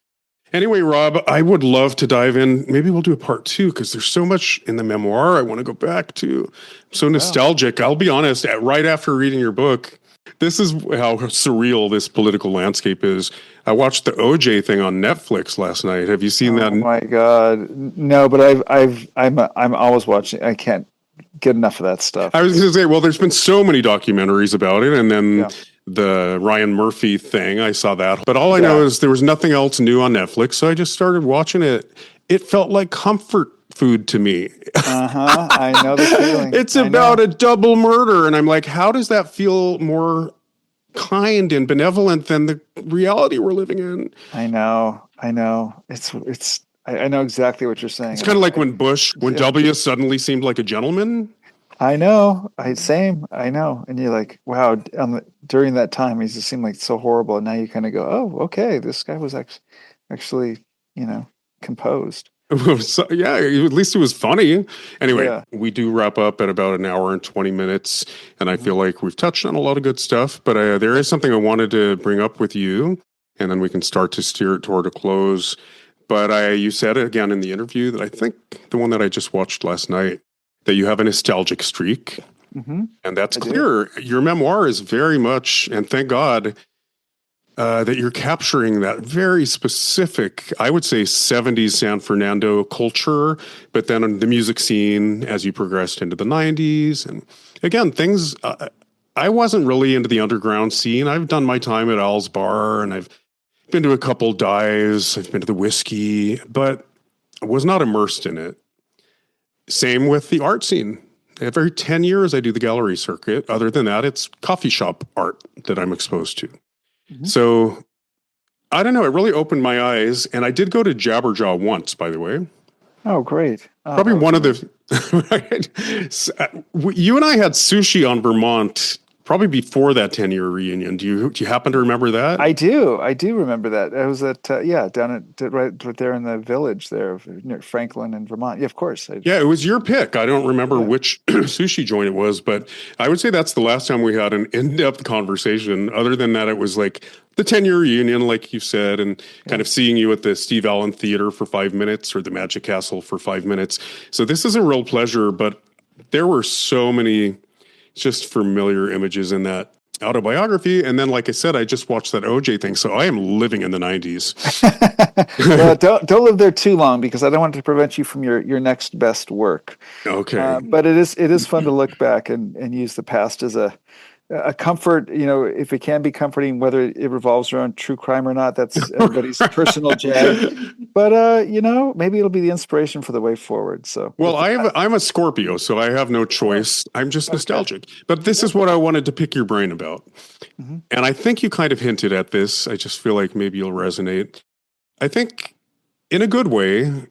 Anyway, Rob, I would love to dive in. Maybe we'll do a part 2 because there's so much in the memoir I want to go back to. I'm so nostalgic. I'll be honest, right after reading your book, this is how surreal this political landscape is. I watched the OJ thing on Netflix last night. Have you seen that? Oh my God. No, but I'm always watching. I can't get enough of that stuff. I was going to say, well, there's been so many documentaries about it. And then the Ryan Murphy thing, I saw that. But all I know is there was nothing else new on Netflix. So I just started watching it. It felt like comfort food to me. I know the feeling. It's about a double murder. And I'm like, how does that feel more kind and benevolent than the reality we're living in? I know. It's I know exactly what you're saying. It's kind of like when W suddenly seemed like a gentleman. I know. Same. I know. And you're like, wow. During that time, he just seemed like so horrible. And now you kind of go, oh, okay. This guy was actually, composed. So, yeah, at least it was funny. Anyway, we do wrap up at about an hour and 20 minutes. And I feel like we've touched on a lot of good stuff. But there is something I wanted to bring up with you. And then we can start to steer it toward a close. But you said it again in the interview that I think the one that I just watched last night, that you have a nostalgic streak. Mm-hmm. And that's clear. Your memoir is very much, and thank God that you're capturing that very specific, I would say, 70s San Fernando culture, but then on the music scene as you progressed into the 90s. And again, things, I wasn't really into the underground scene. I've done my time at Al's Bar, and I've been to a couple dives. I've been to the whiskey, but I was not immersed in it. Same with the art scene. Every 10 years, I do the gallery circuit. Other than that, it's coffee shop art that I'm exposed to. Mm-hmm. So, I don't know. It really opened my eyes. And I did go to Jabberjaw once, by the way. Oh, great. Probably one of the... You and I had sushi on Vermont probably before that 10-year reunion. Do you happen to remember that? I do remember that. I was at down at right there in the village there near Franklin in Vermont. Yeah, of course. Yeah, it was your pick. I don't remember which sushi joint it was, but I would say that's the last time we had an in-depth conversation. Other than that, it was like the 10-year reunion, like you said, and kind of seeing you at the Steve Allen Theater for 5 minutes or the Magic Castle for 5 minutes. So this is a real pleasure, but there were so many just familiar images in that autobiography. And then, like I said, I just watched that OJ thing. So I am living in the 90s. Well, don't live there too long, because I don't want to prevent you from your next best work. Okay. But it is fun to look back and use the past as a comfort, if it can be comforting, whether it revolves around true crime or not, that's everybody's personal jag. But maybe it'll be the inspiration for the way forward. So, Well, I'm a Scorpio, so I have no choice. I'm just nostalgic. But this is what I wanted to pick your brain about. Mm-hmm. And I think you kind of hinted at this. I just feel like maybe you'll resonate. I think in a good way,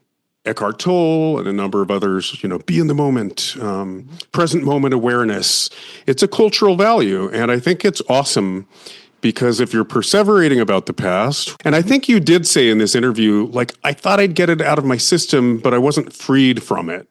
Eckhart Tolle and a number of others, be in the moment, present moment awareness. It's a cultural value. And I think it's awesome because if you're perseverating about the past, and I think you did say in this interview, like, I thought I'd get it out of my system, but I wasn't freed from it.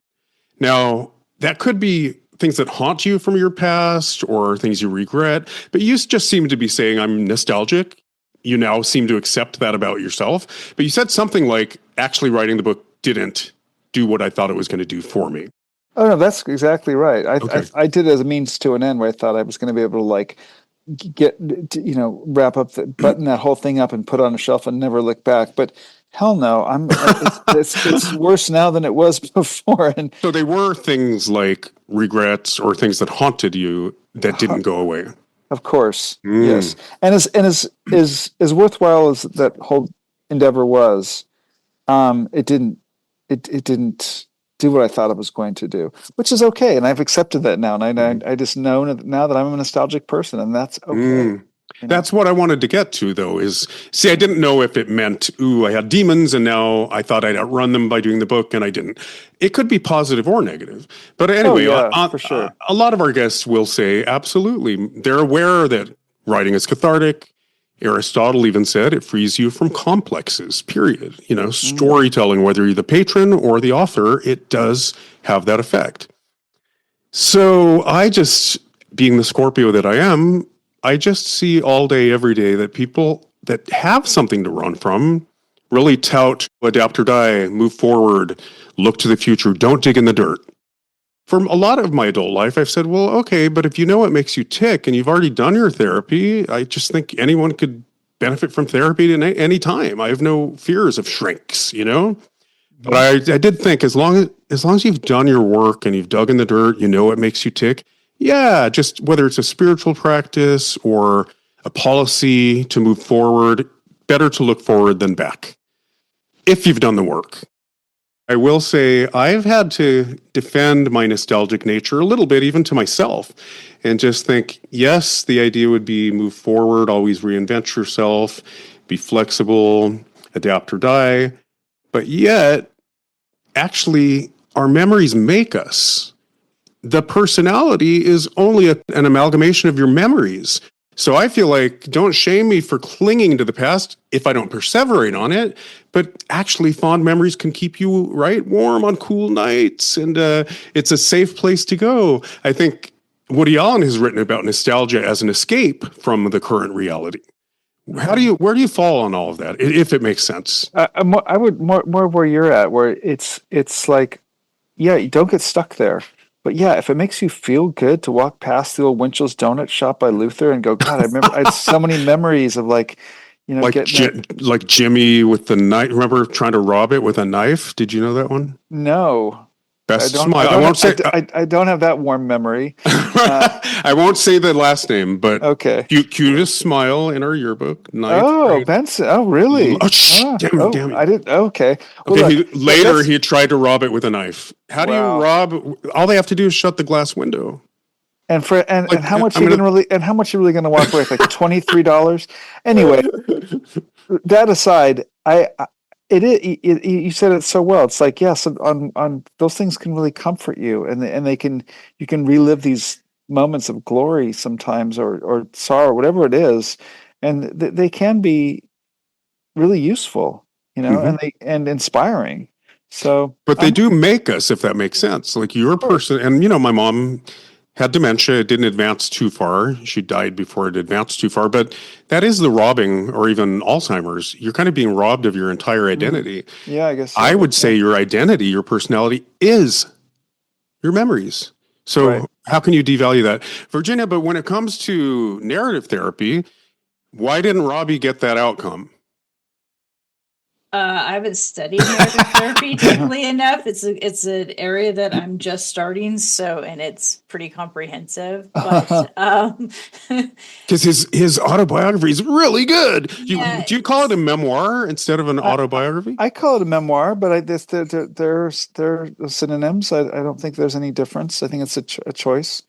Now, that could be things that haunt you from your past or things you regret, but you just seem to be saying, I'm nostalgic. You now seem to accept that about yourself. But you said something like, actually writing the book didn't do what I thought it was going to do for me. Oh no, that's exactly right. I did it as a means to an end, where I thought I was going to be able to like wrap up button that whole thing up and put it on a shelf and never look back. But hell no, it's worse now than it was before. And so they were things like regrets or things that haunted you that didn't go away. Of course, yes. And as worthwhile as that whole endeavor was, it didn't do what I thought it was going to do, which is okay. And I've accepted that now. And I just know now that I'm a nostalgic person, and that's okay. That's what I wanted to get to, though, is, see, I didn't know if it meant, I had demons and now I thought I'd outrun them by doing the book, and I didn't. It could be positive or negative. But anyway, for sure. A lot of our guests will say, absolutely. They're aware that writing is cathartic. Aristotle even said it frees you from complexes, period. Storytelling, whether you're the patron or the author, it does have that effect. So I just, being the Scorpio that I am, I just see all day, every day that people that have something to run from really tout, adapt or die, move forward, look to the future, don't dig in the dirt. For a lot of my adult life, I've said, well, okay, but if you know what makes you tick and you've already done your therapy, I just think anyone could benefit from therapy at any time. I have no fears of shrinks, But I did think as long as you've done your work and you've dug in the dirt, you know what makes you tick. Yeah, just whether it's a spiritual practice or a policy to move forward, better to look forward than back, if you've done the work. I will say I've had to defend my nostalgic nature a little bit, even to myself, and just think, yes, the idea would be move forward, always reinvent yourself, be flexible, adapt or die. But yet, actually, our memories make us. The personality is only an amalgamation of your memories. So I feel like, don't shame me for clinging to the past if I don't perseverate on it, but actually fond memories can keep you warm on cool nights, and it's a safe place to go. I think Woody Allen has written about nostalgia as an escape from the current reality. Where do you fall on all of that, if it makes sense? I would more where you're at, where it's like, yeah, you don't get stuck there. But yeah, if it makes you feel good to walk past the old Winchell's Donut Shop by Luther and go, God, I had so many memories of like Jimmy with the knife. Remember trying to rob it with a knife? Did you know that one? No. Best smile. I won't say. I don't have that warm memory. I won't say the last name, but okay. Cutest smile in our yearbook. Knife, right? Benson. Oh, really? Damn it. I didn't. Okay. Well, later, he tried to rob it with a knife. How do you rob? All they have to do is shut the glass window. And how much you really going to walk away with? Like $23. Anyway, that aside, you said it so well. It's like, yes, on those things can really comfort you, and you can relive these moments of glory sometimes, or sorrow, whatever it is, and they can be really useful, and inspiring. So, but they do make us, if that makes sense. Like you're a person, and my mom had dementia. It didn't advance too far. She died before it advanced too far. But that is the robbing, or even Alzheimer's. You're kind of being robbed of your entire identity. Yeah, I guess so. I would say your identity, your personality is your memories. So Right. how can you devalue that? Virginia, but when it comes to narrative therapy, why didn't Robbie get that outcome? I haven't studied narrative therapy deeply enough. It's an area that I'm just starting, so and it's pretty comprehensive. But Because his autobiography is really good. yeah, Do you call it a memoir instead of an autobiography? I call it a memoir, but they're synonyms. I don't think there's any difference. I think it's a choice.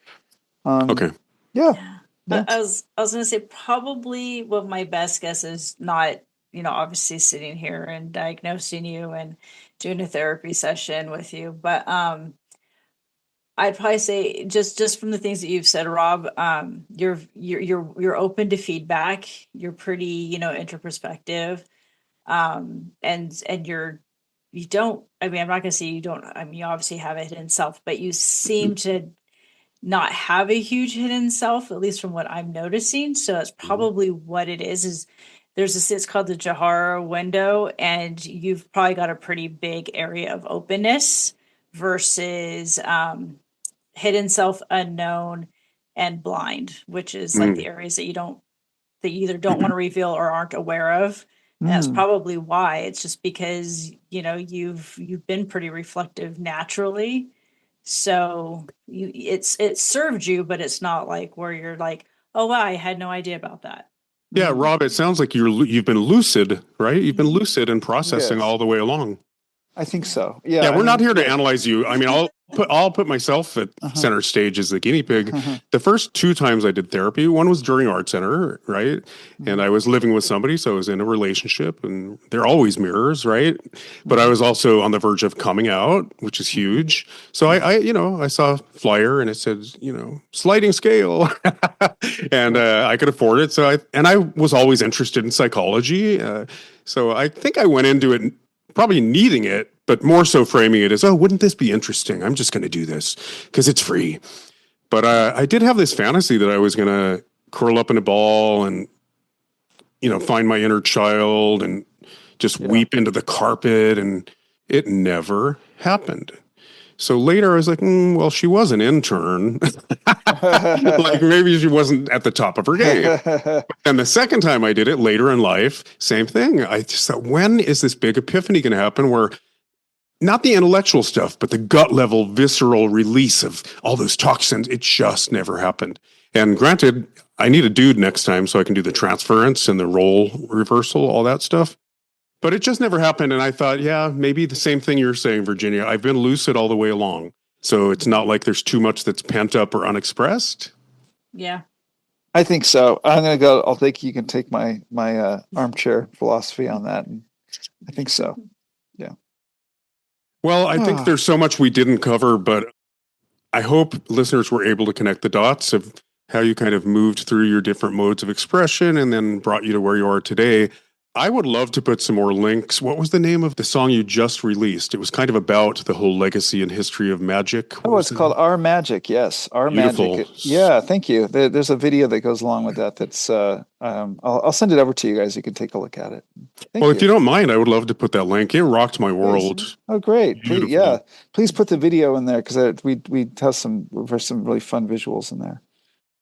Okay. Yeah. yeah. Yeah. I was gonna say probably what my best guess is not, obviously sitting here and diagnosing you and doing a therapy session with you, but I'd probably say just from the things that you've said, Rob, you're open to feedback. You're pretty, introspective, and you don't. I mean, I'm not gonna say you don't. I mean, you obviously have a hidden self, but you seem to not have a huge hidden self, at least from what I'm noticing. So that's probably what it is. Is there's this, it's called the Jahara window, and you've probably got a pretty big area of openness versus hidden self, unknown, and blind, which is like Mm. the areas that you either don't want to reveal or aren't aware of. And that's Mm. probably why. It's just because, you've been pretty reflective naturally. So it served you, but it's not like where you're like, oh wow, I had no idea about that. Yeah, Rob, it sounds like you've been lucid, right? You've been Mhm. lucid and processing Yes. all the way along. I think so. Yeah. Yeah, I we're not mean, here to yes. analyze you. I mean, I'll put myself at Uh-huh. center stage as the guinea pig. The first two times I did therapy, one was during Art Center, right? And I was living with somebody, so I was in a relationship, and they're always mirrors, right? But I was also on the verge of coming out, which is huge. So I saw a flyer and it said, sliding scale, and I could afford it. So I was always interested in psychology. So I think I went into it probably needing it, but more so framing it as, oh, wouldn't this be interesting? I'm just going to do this because it's free. But I did have this fantasy that I was going to curl up in a ball and, find my inner child and just weep into the carpet. And it never happened. So later I was like, well, she was an intern. Like maybe she wasn't at the top of her game. And the second time I did it later in life, same thing. I just thought, when is this big epiphany going to happen where not the intellectual stuff, but the gut level, visceral release of all those toxins, it just never happened. And granted, I need a dude next time so I can do the transference and the role reversal, all that stuff. But it just never happened. And I thought, yeah, maybe the same thing you're saying, Virginia. I've been lucid all the way along. So it's not like there's too much that's pent up or unexpressed. Yeah. I think so. I'm gonna go. I'll think you can take my armchair philosophy on that. And I think so. Yeah. Well, I think there's so much we didn't cover, but I hope listeners were able to connect the dots of how you kind of moved through your different modes of expression and then brought you to where you are today. I would love to put some more links. What was the name of the song you just released? It was kind of about the whole legacy and history of magic. It's called Our Magic. Yes, Our Beautiful. Magic. Yeah, thank you. There's a video that goes along with that. That's I'll send it over to you guys. You can take a look at it. Thank Well, you. if you don't mind, I would love to put that link. It rocked my world. Oh, great. Beautiful. Please put the video in there because we have some really fun visuals in there.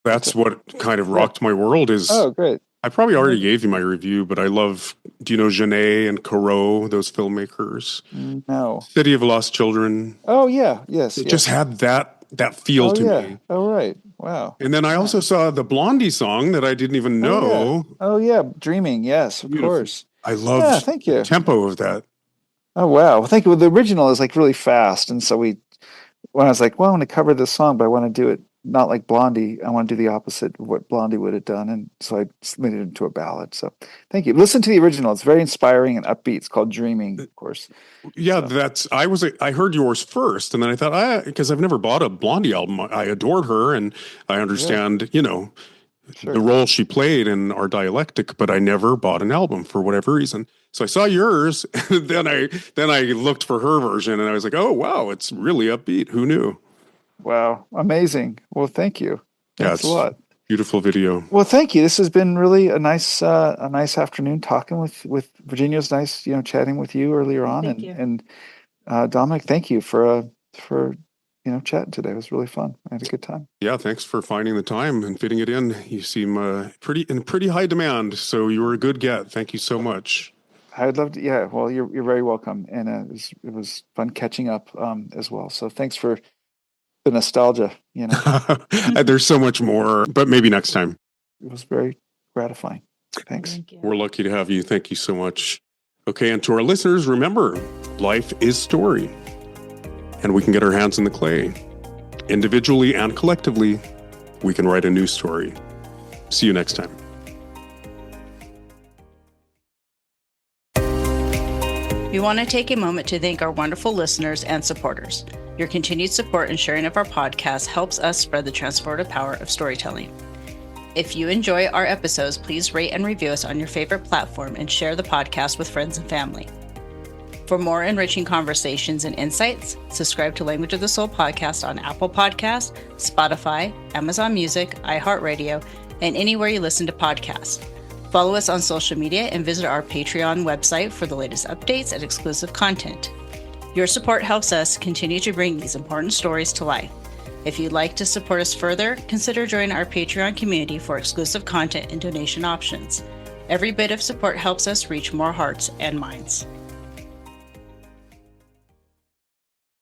That's what kind of rocked my world is. Oh, great. I probably already gave you my review, but I love, do you know Genet and Corot, those filmmakers? No. City of Lost Children. Oh, yeah. Yes. It just had that feel to me. Oh, right. Wow. And then I also saw the Blondie song that I didn't even know. Oh, yeah. Dreaming. Yes, of Beautiful. course. I love thank you. the tempo of that. Oh, wow. Well, thank you. Well, the original is like really fast. And so when I was like, well, I want to cover this song, but I want to do it not like Blondie. I want to do the opposite of what Blondie would have done. And so I made it into a ballad. So thank you. Listen to the original. It's very inspiring and upbeat. It's called Dreaming, of course. Yeah, I heard yours first. And then I thought, because I've never bought a Blondie album. I adored her and I understand, the role she played in our dialectic, but I never bought an album for whatever reason. So I saw yours, and then I looked for her version, and I was like, oh wow, it's really upbeat. Who knew? Wow, amazing. Well, thank you. Thanks a lot. Beautiful video. Well, thank you. This has been really a nice afternoon talking with Virginia. It's nice, chatting with you earlier on, Thank you. and Dominick, thank you for chatting today. It was really fun. I had a good time. Yeah, thanks for finding the time and fitting it in. You seem in pretty high demand, so you were a good get. Thank you so much. I'd love to. Yeah, well, you're very welcome, and it was fun catching up as well. So thanks for the nostalgia. There's so much more, but maybe next time. It was very gratifying. Thanks. Thank you. We're lucky to have you. Thank you so much. Okay, and to our listeners, remember, life is story, and we can get our hands in the clay. Individually and collectively, we can write a new story. See you next time. We want to take a moment to thank our wonderful listeners and supporters. Your continued support and sharing of our podcast helps us spread the transformative power of storytelling. If you enjoy our episodes, please rate and review us on your favorite platform and share the podcast with friends and family. For more enriching conversations and insights, subscribe to Language of the Soul podcast on Apple Podcasts, Spotify, Amazon Music, iHeartRadio, and anywhere you listen to podcasts. Follow us on social media and visit our Patreon website for the latest updates and exclusive content. Your support helps us continue to bring these important stories to life. If you'd like to support us further, consider joining our Patreon community for exclusive content and donation options. Every bit of support helps us reach more hearts and minds.